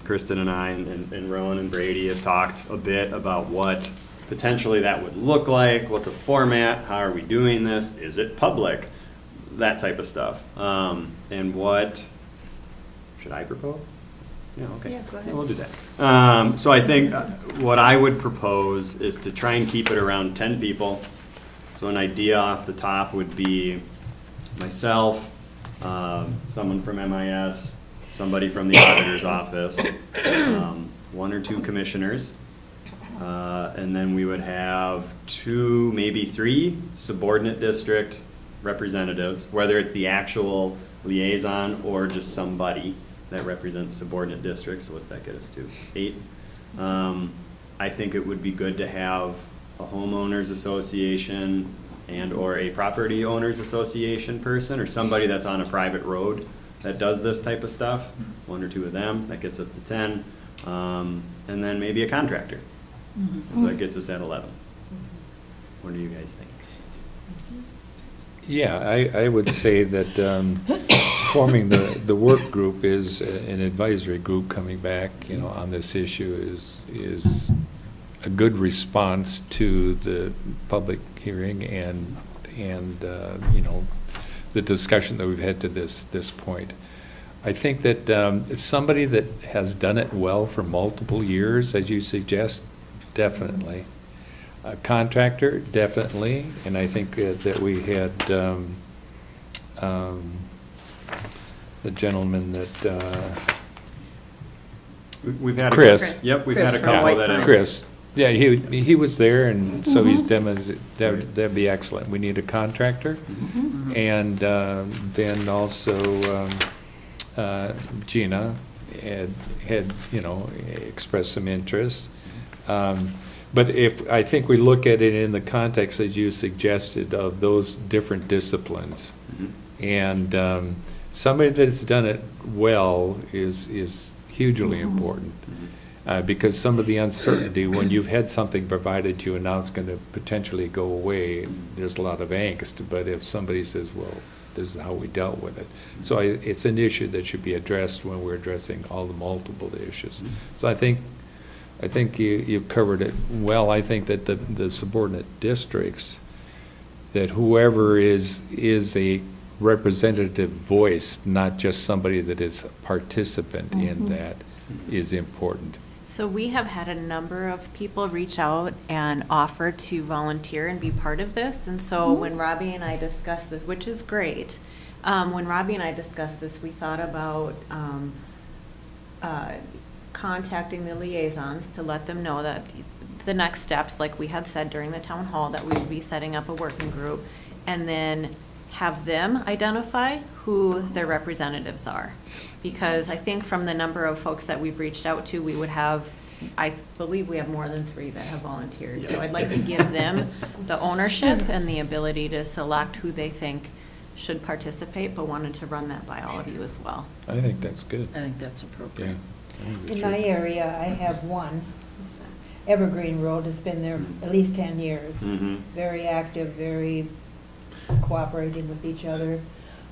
Kristen and I and Rowan and Brady have talked a bit about what potentially that would look like, what's a format, how are we doing this, is it public, that type of stuff. And what, should I propose? Yeah, okay. Yeah, go ahead. We'll do that. So I think what I would propose is to try and keep it around 10 people. So an idea off the top would be myself, someone from MIS, somebody from the auditor's office, 1 or 2 commissioners, and then we would have 2, maybe 3 subordinate district representatives, whether it's the actual liaison or just somebody that represents subordinate districts. So what's that get us to? 8. I think it would be good to have a homeowners association and or a property owners association person, or somebody that's on a private road that does this type of stuff. 1 or 2 of them, that gets us to 10. And then maybe a contractor. So that gets us at 11. What do you guys think? Yeah, I would say that forming the work group is an advisory group coming back, you know, on this issue is a good response to the public hearing and you know, the discussion that we've had to this point. I think that somebody that has done it well for multiple years, as you suggest, definitely. A contractor, definitely, and I think that we had the gentleman that, We've had Chris. Yep, we've Chris had a from couple White that Pine. have. Chris, yeah, he was there, and so he's that'd be excellent. We need a contractor, and then also Gina had, you know, expressed some interest. But I think we look at it in the context, as you suggested, of those different disciplines. And somebody that's done it well is hugely important. Because some of the uncertainty, when you've had something provided to you and now it's going to potentially go away, there's a lot of angst. But if somebody says, well, this is how we dealt with it. So it's an issue that should be addressed when we're addressing all the multiple issues. So I think you've covered it well. I think that the subordinate districts, that whoever is a representative voice, not just somebody that is a participant in that, is important. So we have had a number of people reach out and offer to volunteer and be part of this. And so when Robbie and I discussed this, which is great, when Robbie and I discussed this, we thought about contacting the liaisons to let them know that the next steps, like we had said during the town hall, that we would be setting up a working group, and then have them identify who their representatives are. Because I think from the number of folks that we've reached out to, we would have, I believe we have more than 3 that have volunteered. So I'd like to give them the ownership and the ability to select who they think should participate, but wanted to run that by all of you as well. I think that's good. I think that's appropriate. Yeah. I think In it's my right. area, I have one. Evergreen Road has been there at least 10 years. Very active, very cooperating with each other.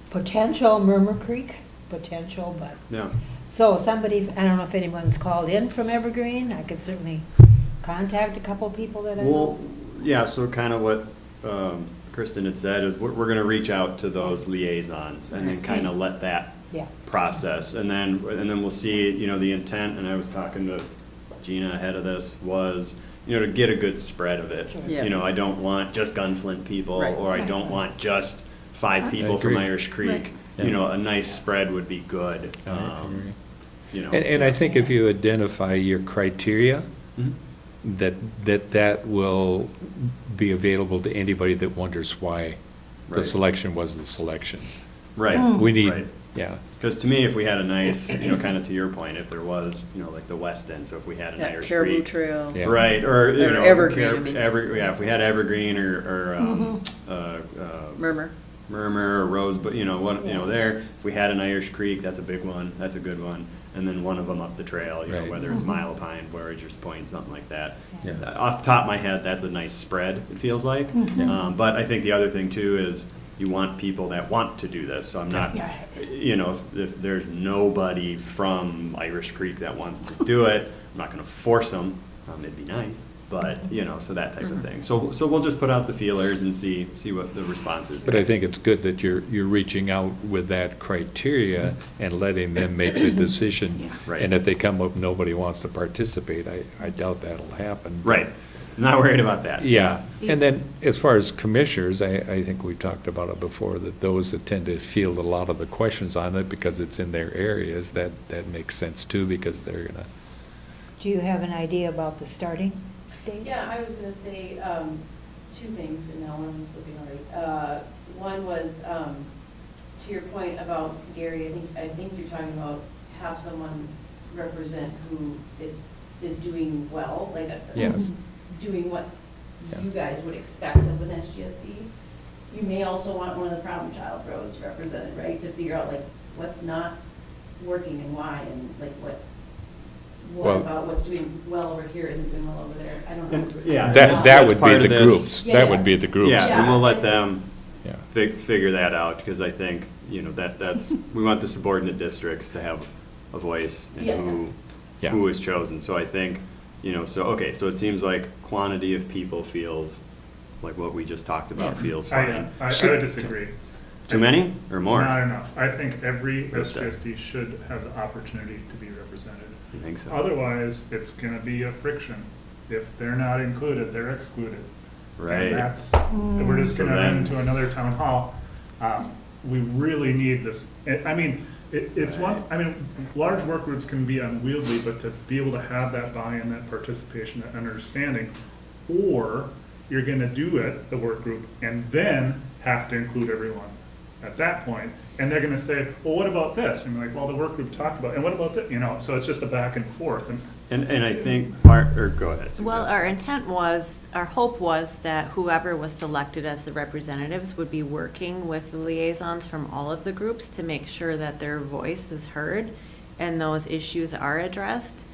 Potential Murmur Creek, potential, but. Yeah. So somebody, I don't know if anyone's called in from Evergreen, I could certainly contact a couple people that I Well, know. yeah, so kind of what Kristen had said is we're going to reach out to those liaisons and then kind of let that Yeah. process. And then we'll see, you know, the intent, and I was talking to Gina ahead of this, was, you know, to get a good spread of it. Sure. Yeah. You know, I don't want just Gunflint people, Right. or I don't want just 5 people from agree. Irish Creek. Right. You know, a nice spread would be good. I agree. You know. And I think if you identify your criteria, Mhm. that will be available to anybody that wonders why the Right. selection was the selection. Right. We need, Right. yeah. Because to me, if we had a nice, you know, kind of to your point, if there was, you know, like the West End, so if we had an Yeah, Irish Caribou Creek. Trail. Yeah. Right, or, you Or know. Evergreen, I mean. Yeah, if we had Evergreen or Murmur. Murmur or Rose, but, you know, what, you know, there, if we had an Irish Creek, that's a big one, that's a good one. And then one of them up the trail, you know, Right. whether it's Mile Pine, Voyagers Point, something like that. Yeah. Off the top of my head, that's a nice spread, it feels like. But I think the other thing too is you want people that want to do this. So I'm not, Yeah. you know, if there's nobody from Irish Creek that wants to do it, I'm not gonna force them. It'd be nice, but, you know, so that type of thing. So we'll just put out the feelers and see what the response is. But I think it's good that you're reaching out with that criteria and letting them make the decision. Right. And if they come up, nobody wants to participate, I doubt that'll happen. Right, not worried about that. Yeah, and then as far as commissioners, I think we talked about it before, that those that tend to field a lot of the questions on it because it's in their areas, that makes sense too, because they're gonna, Do you have an idea about the starting date? Yeah, I was gonna say, 2 things, and now I'm slipping already. One was, to your point about Gary, I think you're talking about have someone represent who is doing well, like, yes. doing what Yeah. you guys would expect of an SGSD. You may also want one of the problem child roads represented, right, to figure out like what's not working and why, and like what Well- about what's doing well over here isn't doing well over there. I don't know. Yeah. That that's would part be of the this. groups, Yeah, that yeah. would be the groups. Yeah, and we'll let them, Yeah. figure that out, because I think, that's, we want the subordinate districts to have a voice in Yeah. who is chosen. So I think, so it seems like quantity of people feels like what we just talked about feels fine. I would disagree. Too many or more? Not enough. I think every Okay. SGSD should have the opportunity to be represented. You think so? Otherwise, it's gonna be a friction. If they're not included, they're excluded. Right. And that's, we're just So gonna run then- into another town hall. We really need this, it's one, large work groups can be unwieldy, but to be able to have that buy-in, that participation, that understanding, or you're gonna do it, the work group, and then have to include everyone at that point, and they're gonna say, well, what about this? And you're like, well, the work group talked about, and what about that, so it's just a back and forth, And I think go ahead. Well, our intent was, our hope was that whoever was selected as the representatives would be working with the liaisons from all of the groups to make sure that their voice is heard and those issues are addressed.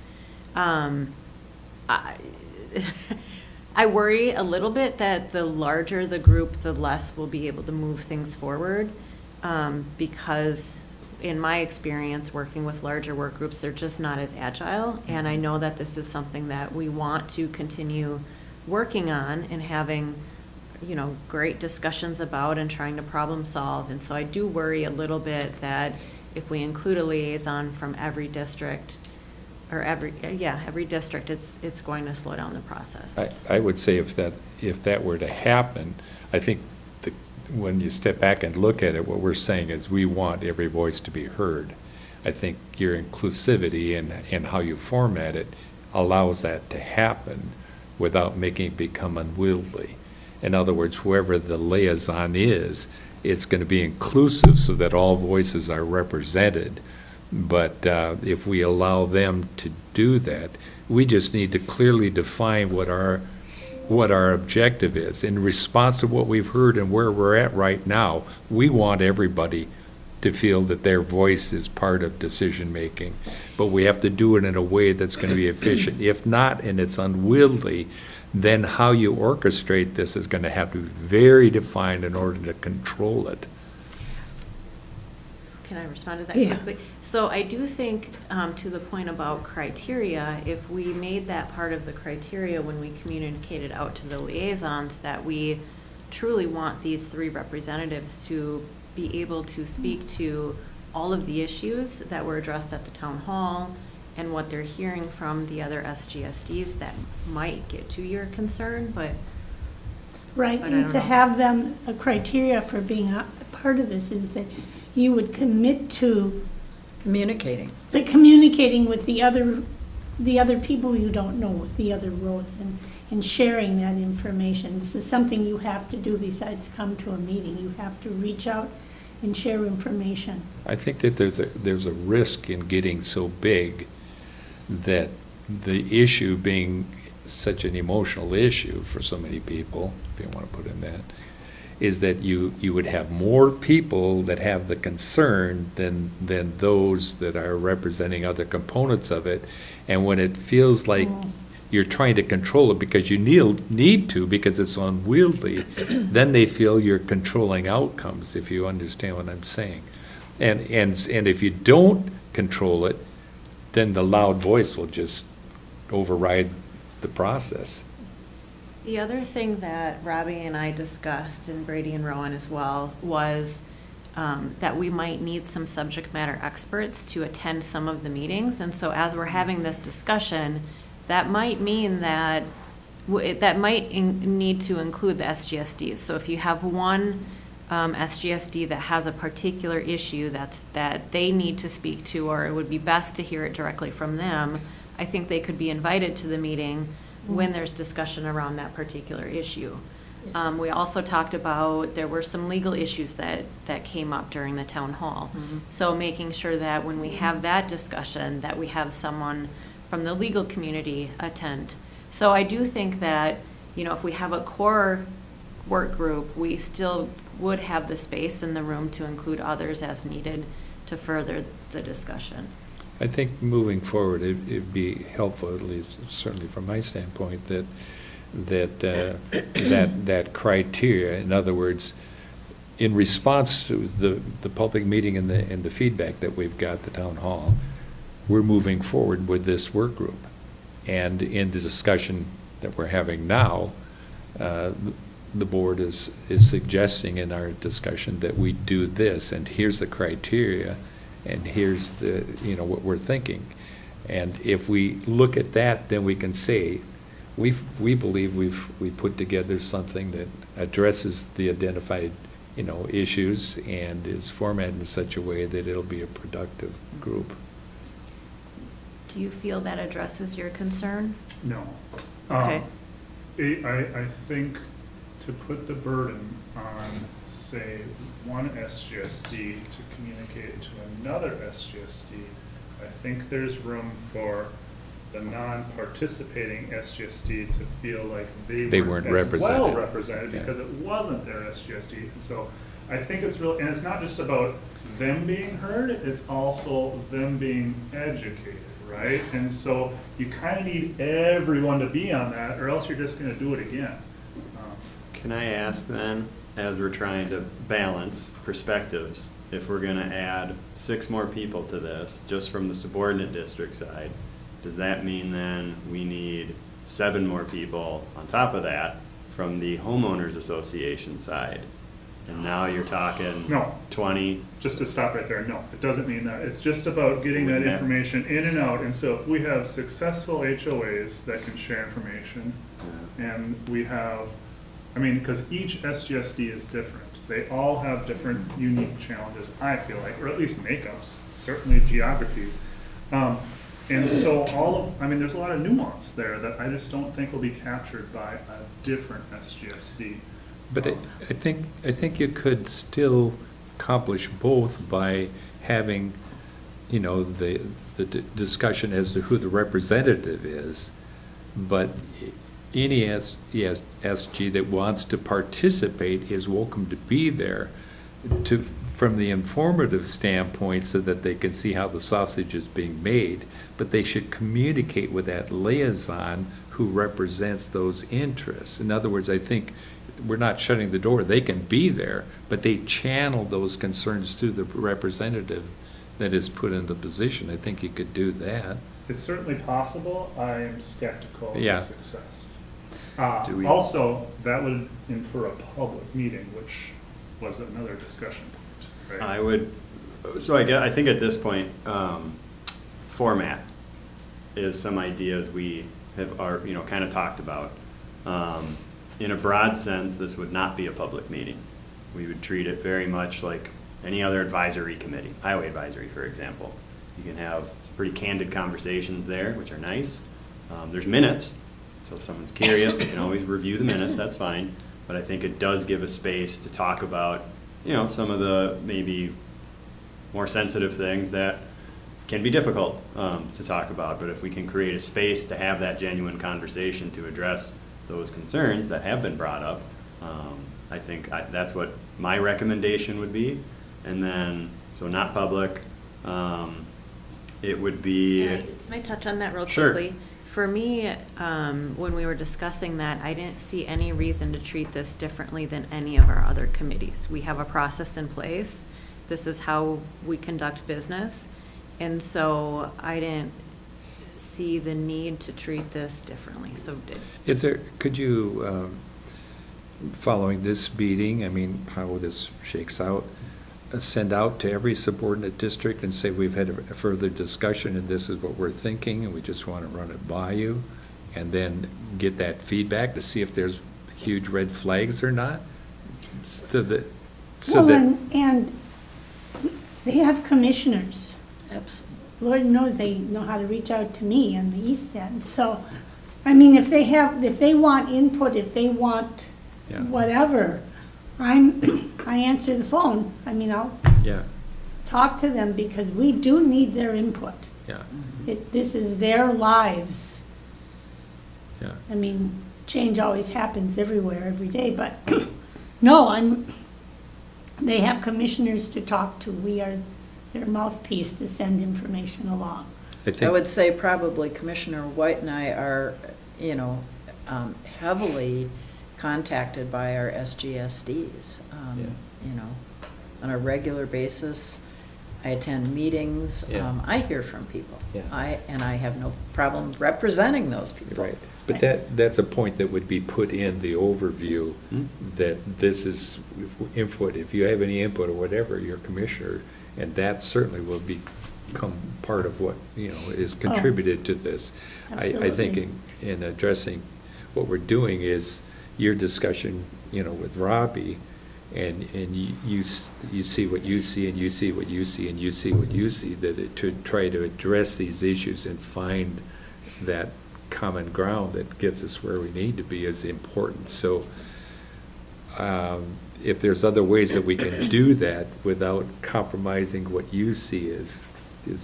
I worry a little bit that the larger the group, the less we'll be able to move things forward, because in my experience, working with larger work groups, they're just not as agile. And I know that this is something that we want to continue working on and having, great discussions about and trying to problem solve. And so I do worry a little bit that if we include a liaison from every district, or every district, it's going to slow down the process. I would say if that were to happen, I think when you step back and look at it, what we're saying is we want every voice to be heard. I think your inclusivity and how you format it allows that to happen without making it become unwieldy. In other words, whoever the liaison is, it's going to be inclusive so that all voices are represented. But if we allow them to do that, we just need to clearly define what our objective is. In response to what we've heard and where we're at right now, we want everybody to feel that their voice is part of decision-making. But we have to do it in a way that's going to be efficient. If not, and it's unwieldy, then how you orchestrate this is going to have to be very defined in order to control it. Can I respond to that Yeah. quickly? So I do think, to the point about criteria, if we made that part of the criteria when we communicated out to the liaisons, that we truly want these 3 representatives to be able to speak to all of the issues that were addressed at the town hall and what they're hearing from the other SGSDs, that might get to your concern, but Right, But I and don't to know. have them, a criteria for being a part of this is that you would commit to Communicating. the communicating with the other people you don't know, with the other roads, and sharing that information. This is something you have to do besides come to a meeting. You have to reach out and share information. I think that there's a risk in getting so big that the issue being such an emotional issue for so many people, if you want to put in that, is that you would have more people that have the concern than those that are representing other components of it. And when it feels like you're trying to control it because you need to, because it's unwieldy, then they feel you're controlling outcomes, if you understand what I'm saying. And if you don't control it, then the loud voice will just override the process. the other thing that Robbie and I discussed, and Brady and Rowan as well, was that we might need some subject matter experts to attend some of the meetings. And so as we're having this discussion, that might mean that need to include the SGSDs. So if you have one SGSD that has a particular issue that they need to speak to, or it would be best to hear it directly from them, I think they could be invited to the meeting when there's discussion around that particular issue. We also talked about, there were some legal issues that came up during the town hall. So making sure that when we have that discussion, that we have someone from the legal community attend. So I do think that, if we have a core work group, we still would have the space in the room to include others as needed to further the discussion. I think moving forward, it'd be helpful, at least certainly from my standpoint, that criteria, in other words, in response to the public meeting and the feedback that we've got at the town hall, we're moving forward with this work group. And in the discussion that we're having now, the board is suggesting in our discussion that we do this, and here's the criteria, and here's the, what we're thinking. And if we look at that, then we can say, we believe we put together something that addresses the identified, issues and is formatted in such a way that it'll be a productive group. Do you feel that addresses your concern? No. Okay. I think to put the burden on, say, one SGSD to communicate to another SGSD, I think there's room for the non-participating SGSD to feel like they weren't as represented. well represented Yeah. because it wasn't their SGSD. And so I think it's real, and it's not just about them being heard, it's also them being educated, right? And so you kind of need everyone to be on that, or else you're just going to do it again. Can I ask then, as we're trying to balance perspectives, if we're gonna add 6 more people to this, just from the subordinate district side, does that mean then we need 7 more people on top of that from the homeowners association side? And now you're talking No. 20? Just to stop right there, no, it doesn't mean that. It's just about getting that information in and out. And so if we have successful HOAs that can share information, and we have, because each SGSD is different. They all have different unique challenges, I feel like, or at least makeups, certainly geographies. And so there's a lot of nuance there that I just don't think will be captured by a different SGSD. But I think you could still accomplish both by having, the discussion as to who the representative is, but any SG that wants to participate is welcome to be there from the informative standpoint so that they can see how the sausage is being made, but they should communicate with that liaison who represents those interests. In other words, I think we're not shutting the door. They can be there, but they channel those concerns through the representative that is put in the position. I think you could do that. It's certainly possible. I am skeptical of Yeah. success. Do we- Also, that would infer a public meeting, which was another discussion point, right? I think at this point, format is some ideas we are kind of talked about. In a broad sense, this would not be a public meeting. We would treat it very much like any other advisory committee, highway advisory, for example. You can have some pretty candid conversations there, which are nice. There's minutes, so if someone's curious, they can always review the minutes, that's fine. But I think it does give a space to talk about, some of the maybe more sensitive things that can be difficult to talk about. But if we can create a space to have that genuine conversation to address those concerns that have been brought up, I think that's what my recommendation would be. And then, so not public, it would be. Can I touch on that real Sure. quickly? For me, when we were discussing that, I didn't see any reason to treat this differently than any of our other committees. We have a process in place. This is how we conduct business. And so I didn't see the need to treat this differently. So Could you, following this meeting, how this shakes out, send out to every subordinate district and say, we've had a further discussion and this is what we're thinking and we just want to run it by you, and then get that feedback to see if there's huge red flags or not? And they have commissioners. Absolutely. Lord knows they know how to reach out to me on the East End. So, if they want input, if they want Yeah. whatever, I answer the phone. I'll Yeah, talk to them because we do need their input. yeah, This is their lives. yeah. Change always happens everywhere, every day, but no, they have commissioners to talk to. We are their mouthpiece to send information along. I would say probably Commissioner White and I are, heavily contacted by our SGSDs, you know, on a regular basis. I attend meetings. Yeah. I hear from people. Yeah. And I have no problem representing those people. Right, but that's a point that would be put in the overview, that this is input, if you have any input or whatever, your commissioner, and that certainly will become part of what, you know, is contributed to this. I think in addressing, what we're doing is your discussion, you know, with Robbie, and you see what you see, and you see what you see, and you see what you see, to try to address these issues and find that common ground that gets us where we need to be is important. So if there's other ways that we can do that without compromising what you see is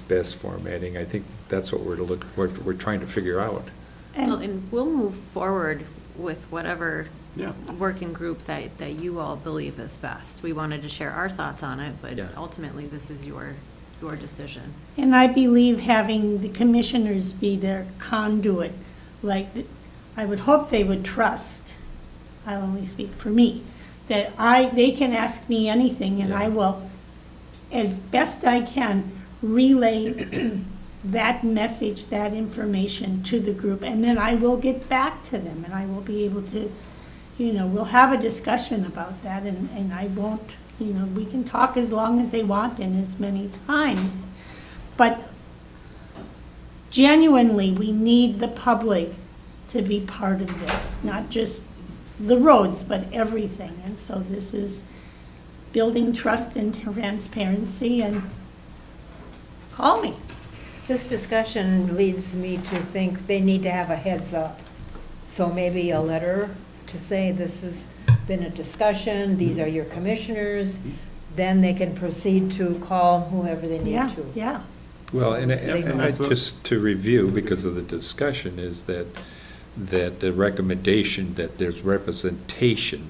best formatting, I think that's what we're trying to figure out. And we'll move forward with whatever Yeah. working group that you all believe is best. We wanted to share our thoughts on it, but Yeah. ultimately, this is your decision. And I believe having the commissioners be their conduit, I would hope they would trust, I'll only speak for me, that they can ask me anything, and I will, as best I can, relay that message, that information to the group, and then I will get back to them, and I will be able to, you know, we'll have a discussion about that, and I won't, you know, we can talk as long as they want and as many times. But genuinely, we need the public to be part of this, not just the roads, but everything. And so this is building trust and transparency, and call me. This discussion leads me to think they need to have a heads up. So maybe a letter to say this has been a discussion, these are your commissioners, then they can proceed to call whoever they need Yeah, to. yeah. Well, and that's what- just to review, because of the discussion, is that the recommendation that there's representation,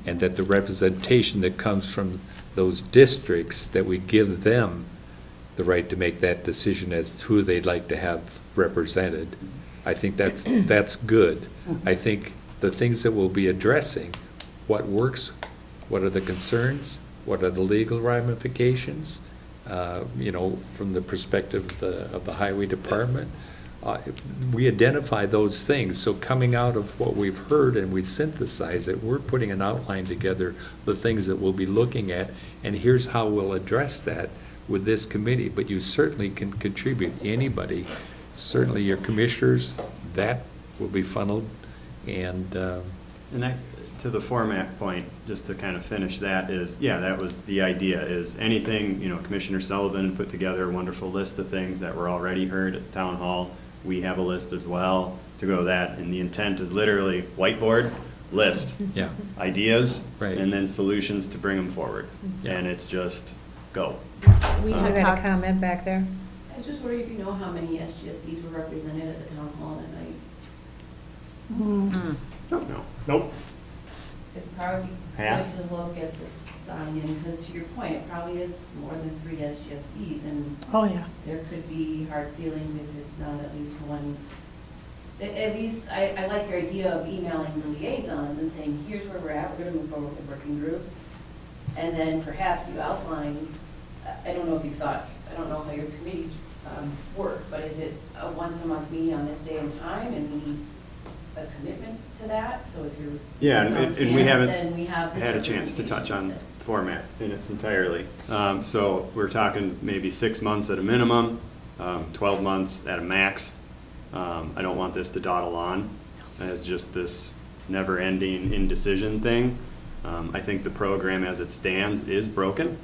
and that the representation that comes from those districts, that we give them the right to make that decision as to who they'd like to have represented. I think that's good. I think the things that we'll be addressing, what works, what are the concerns, what are the legal ramifications, you know, from the perspective of the highway department. We identify those things, so coming out of what we've heard and we synthesize it, we're putting an outline together, the things that we'll be looking at, and here's how we'll address that with this committee. But you certainly can contribute, anybody, certainly your commissioners, that will be funneled, and that, to the format point, just to kind of finish that is, yeah, that was the idea, is anything, you know, Commissioner Sullivan put together a wonderful list of things that were already heard at Town Hall. We have a list as well to go that, and the intent is literally whiteboard, list. yeah. Ideas, Right. and then solutions to bring them forward. Yeah. And it's just, go. We Uh, have got a comment back there? I was just wondering if you know how many SGSDs were represented at the town hall that night? Don't know. Nope. It'd probably be Half? good to look at the sign-in, because to your point, it probably is more than 3 SGSDs, and Oh, yeah. there could be hard feelings if it's not at least one. At least, I like your idea of emailing the liaisons and saying, here's where we're at, we're gonna move forward with the working group. And then perhaps you outline, I don't know if you've thought, I don't know how your committees work, but is it a once-a-month meeting on this day and time, and we need a commitment to that? So if you're. Yeah, liaison and we can't, haven't then we have this had a chance to touch on representation format in its entirety. So we're talking maybe 6 months at a minimum, 12 months at a max. I don't want this to dawdle on as just this never-ending indecision thing. I think the program as it stands is broken.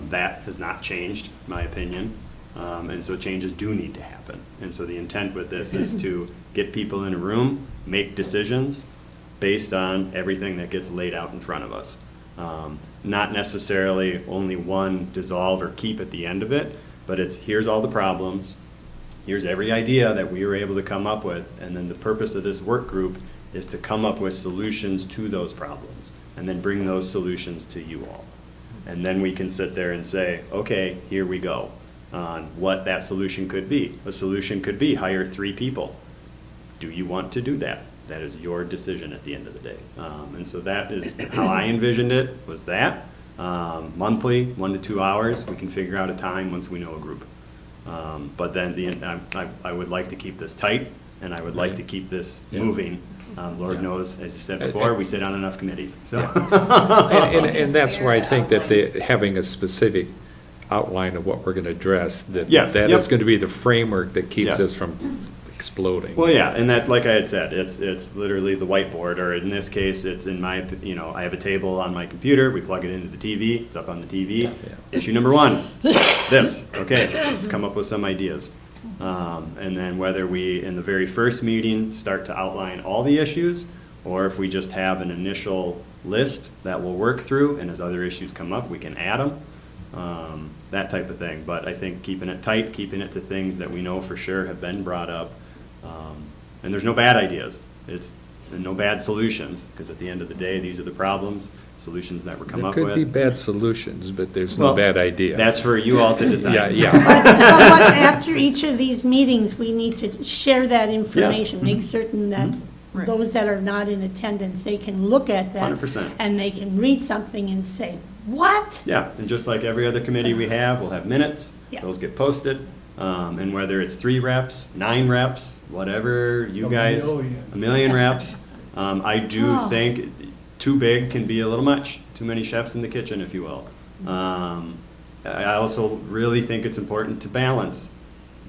That has not changed, in my opinion. And so changes do need to happen. And so the intent with this is to get people in a room, make decisions based on everything that gets laid out in front of us. Not necessarily only one dissolve or keep at the end of it, but it's here's all the problems, here's every idea that we were able to come up with, and then the purpose of this work group is to come up with solutions to those problems, and then bring those solutions to you all. And then we can sit there and say, okay, here we go, on what that solution could be. A solution could be hire 3 people. Do you want to do that? That is your decision at the end of the day. And so that is how I envisioned it, was that. Monthly, 1 to 2 hours, we can figure out a time once we know a group. But then I would like to keep this tight, and I would like to keep this moving. Lord knows, as you said before, we sit on enough committees, so. And that's why I think that having a specific outline of what we're going to address, that is going to be the framework that keeps us from exploding. Well, yeah, and that, like I had said, it's literally the whiteboard, or in this case, it's in my, I have a table on my computer, we plug it into the TV, it's up on the TV. Issue number 1, this, okay, let's come up with some ideas. And then whether we, in the very first meeting, start to outline all the issues, or if we just have an initial list that we'll work through, and as other issues come up, we can add them, that type of thing. But I think keeping it tight, keeping it to things that we know for sure have been brought up, and there's no bad ideas. It's no bad solutions, because at the end of the day, these are the problems, solutions that we're come up with. There could be bad solutions, but there's no bad ideas. That's for you all to decide. Yeah. But after each of these meetings, we need to share that information, make certain that Right. those that are not in attendance, they can look at that. 100%. And they can read something and say, what? Yeah, and just like every other committee we have, we'll have minutes, Yeah. those get posted, and whether it's 3 reps, 9 reps, whatever you guys, a million reps, I do think too big can be a little much, too many chefs in the kitchen, if you will. I also really think it's important to balance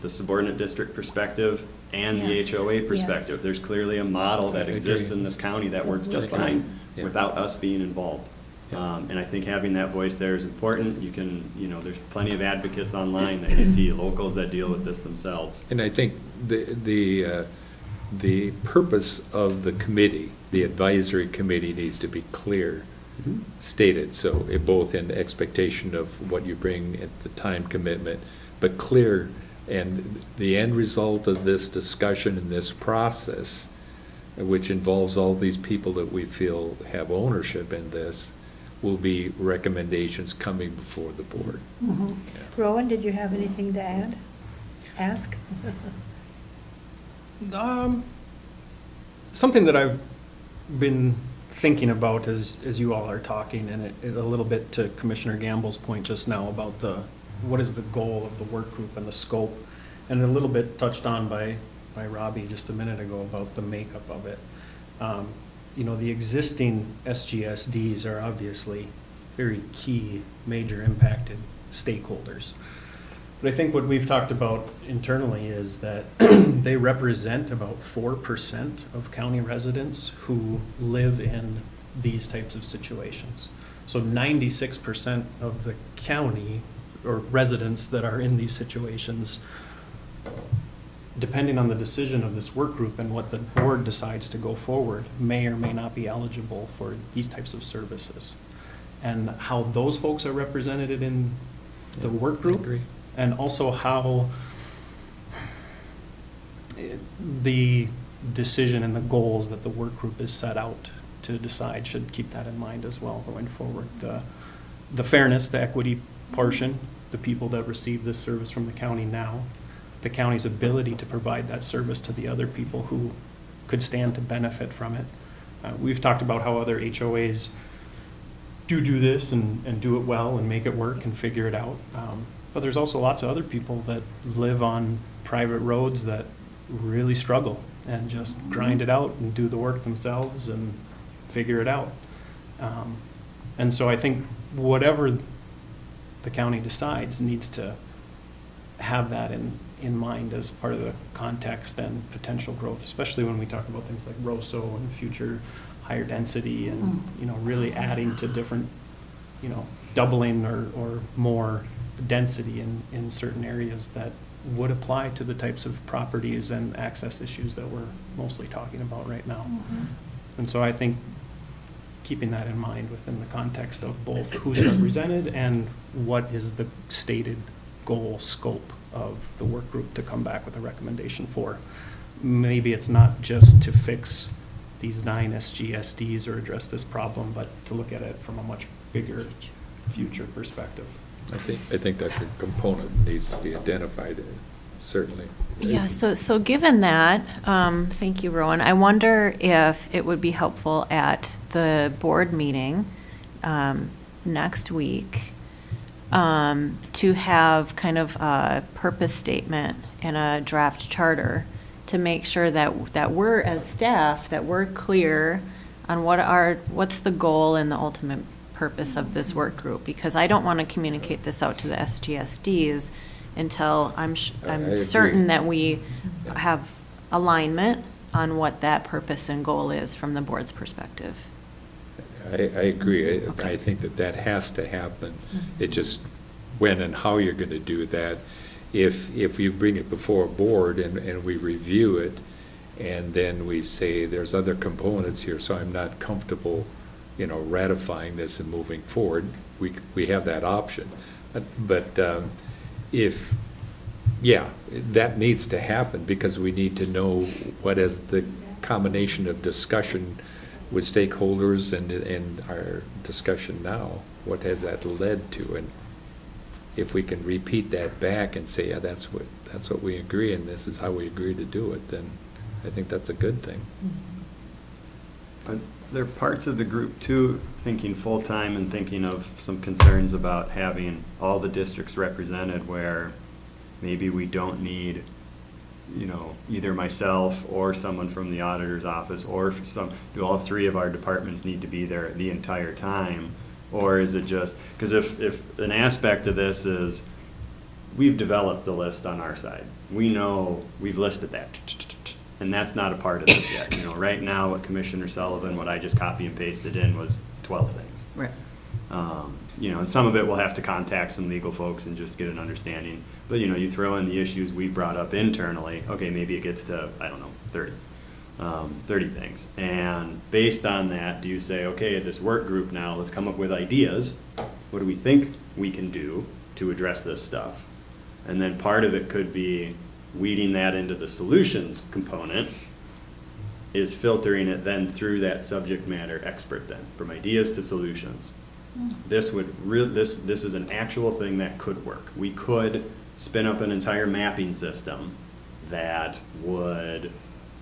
the subordinate district perspective and the Yes, HOA yes. perspective. There's clearly a model that I exists agree. in this county that works just Works. fine Yeah. without us being involved. And I think having that voice there is important. You can, there's plenty of advocates online that you see, locals that deal with this themselves. And I think the purpose of the committee, the advisory committee, needs to be clear stated. So both in expectation of what you bring at the time commitment, but clear. And the end result of this discussion and this process, which involves all these people that we feel have ownership in this, will be recommendations coming before the board. Rowan, did you have anything to ask? Something that I've been thinking about as you all are talking, and a little bit to Commissioner Gamble's point just now about what is the goal of the work group and the scope, and a little bit touched on by Robbie just a minute ago about the makeup of it. The existing SGSDs are obviously very key, major impacted stakeholders. But I think what we've talked about internally is that they represent about 4% of county residents who live in these types of situations. So 96% of the county or residents that are in these situations, depending on the decision of this work group and what the board decides to go forward, may or may not be eligible for these types of services. And how those folks are represented in the work I group, agree. and also how the decision and the goals that the work group is set out to decide should keep that in mind as well going forward. The fairness, the equity portion, the people that receive this service from the county now, the county's ability to provide that service to the other people who could stand to benefit from it. We've talked about how other HOAs do this and do it well and make it work and figure it out. But there's also lots of other people that live on private roads that really struggle and just grind it out and do the work themselves and figure it out. And so I think whatever the county decides needs to have that in mind as part of the context and potential growth, especially when we talk about things like ROSO and future higher density and, really adding to different, doubling or more density in certain areas that would apply to the types of properties and access issues that we're mostly talking about right now. And so I think keeping that in mind within the context of both who's represented and what is the stated goal, scope of the work group to come back with a recommendation for. Maybe it's not just to fix these 9 SGSDs or address this problem, but to look at it from a much bigger future perspective. I think that's a component that needs to be identified certainly. Yeah, so given that, thank you, Rowan, I wonder if it would be helpful at the board meeting next week to have kind of a purpose statement and a draft charter to make sure that we're, as staff, that we're clear on what's the goal and the ultimate purpose of this work group, because I don't want to communicate this out to the SGSDs until I'm agree. certain that we have alignment on what that purpose and goal is from the board's perspective. I agree. Okay. I think that has to happen. It just, when and how you're going to do that, if you bring it before a board and we review it, and then we say there's other components here, so I'm not comfortable, ratifying this and moving forward, we have that option. But that needs to happen, because we need to know what is the combination of discussion with stakeholders and our discussion now, what has that led to? And if we can repeat that back and say, yeah, that's what we agree, and this is how we agree to do it, then I think that's a good thing. There are parts of the group too, thinking full-time and thinking of some concerns about having all the districts represented, where maybe we don't need, either myself or someone from the auditor's office, or do all three of our departments need to be there the entire time? Or is it just, because if an aspect of this is, we've developed the list on our side, we know we've listed that, and that's not a part of this yet. Right now, what Commissioner Sullivan, what I just copy and pasted in was 12 things. Right. And some of it we'll have to contact some legal folks and just get an understanding. But, you throw in the issues we brought up internally, okay, maybe it gets to, 30 things. And based on that, do you say, okay, at this work group now, let's come up with ideas. What do we think we can do to address this stuff? And then part of it could be weeding that into the solutions component, is filtering it then through that subject matter expert then, from ideas to solutions. This is an actual thing that could work. We could spin up an entire mapping system that would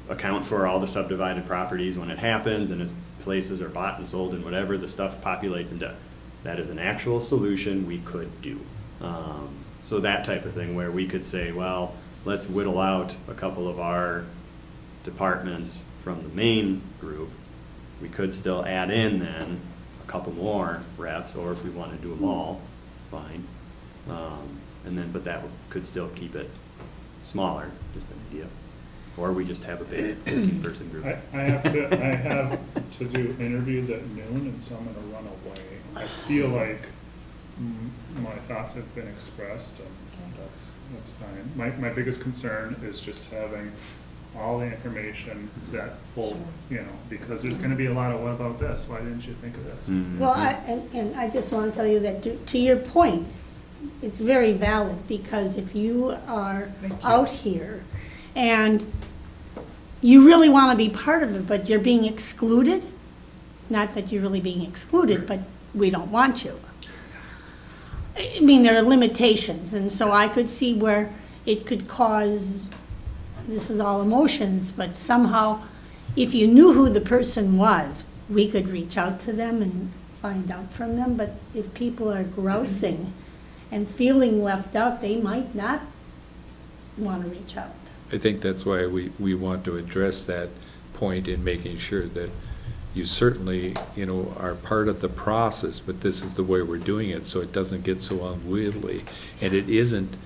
account for all the subdivided properties when it happens, and as places are bought and sold and whatever, the stuff populates into. That is an actual solution we could do. So that type of thing, where we could say, well, let's whittle out a couple of our departments from the main group. We could still add in then a couple more reps, or if we want to do them all, fine. But that could still keep it smaller, just an idea. Or we just have a big 15-person group. I have to do interviews at noon, and so I'm gonna run away. I feel like my thoughts have been expressed, and that's fine. My biggest concern is just having all the information that full, because there's gonna be a lot of, what about this? Why didn't you think of this? Mhm. Well, and I just want to tell you that to your point, it's very valid, because if you are out here and you really want to be part of it, but you're being excluded, not that you're really being excluded, but we don't want you. I mean, there are limitations, and so I could see where it could cause, this is all emotions, but somehow, if you knew who the person was, we could reach out to them and find out from them. But if people are grousing and feeling left out, they might not want to reach out. I think that's why we want to address that point in making sure that you certainly, are part of the process, but this is the way we're doing it, so it doesn't get so unwieldy. And it isn't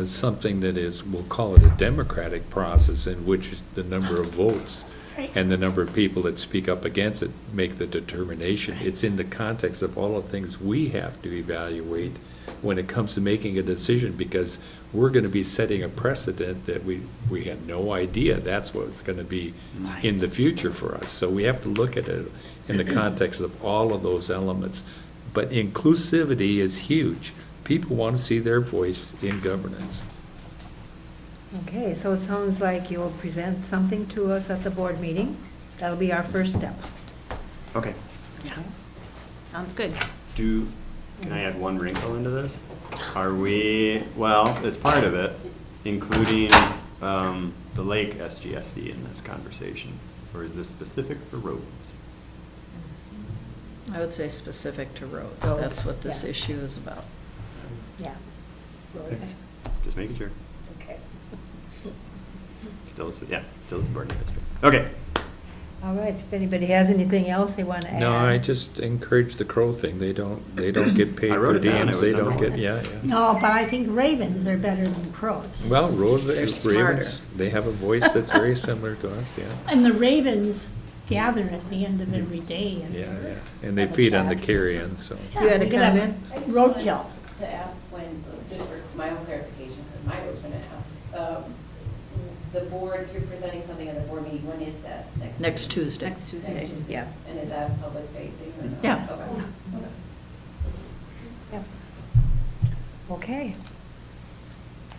something that is, we'll call it a democratic process, in which the number of votes and the number of people that speak up against it make the determination. It's in the context of all the things we have to evaluate when it comes to making a decision, because we're going to be setting a precedent that we had no idea that's what it's going to be in the future for us. So we have to look at it in the context of all of those elements. But inclusivity is huge. People want to see their voice in governance. Okay, so it sounds like you will present something to us at the board meeting. That'll be our first step. Okay. Sounds good. can I add one wrinkle into this? Are we, well, it's part of it, including the lake SGSD in this conversation? Or is this specific for roads? I would say specific to roads. Roads, That's what this yeah. issue is about. Yeah. Just making sure. Okay. Still, still a subordinate district. Okay. All right, if anybody has anything else they want to add? No, I just encourage the crow thing. They don't get paid I wrote per it down. It diems. was They number don't get, one. yeah. No, but I think ravens are better than crows. Well, They're smarter. ravens, they have a voice that's very similar to us, yeah. And the ravens gather at the end of every day and. Yeah, yeah. And they feed on the carrion, so. Yeah, You had a we could have comment? I just wanted Roadkill. To ask when, just for my own clarification, because Mike was going to ask, the board, you're presenting something at the board meeting, when is that? Next Tuesday. Next Tuesday, Next Tuesday. yeah. And is that public facing or no? Yeah. Okay. Okay. Yep. Okay.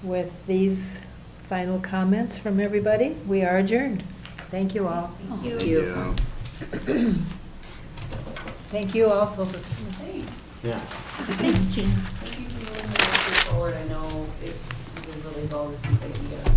With these final comments from everybody, we are adjourned. Thank you all. Thank you. Thank you also for Thanks. Yeah. Thanks, Gina. Thank you for moving this forward. I know it's a really well received idea.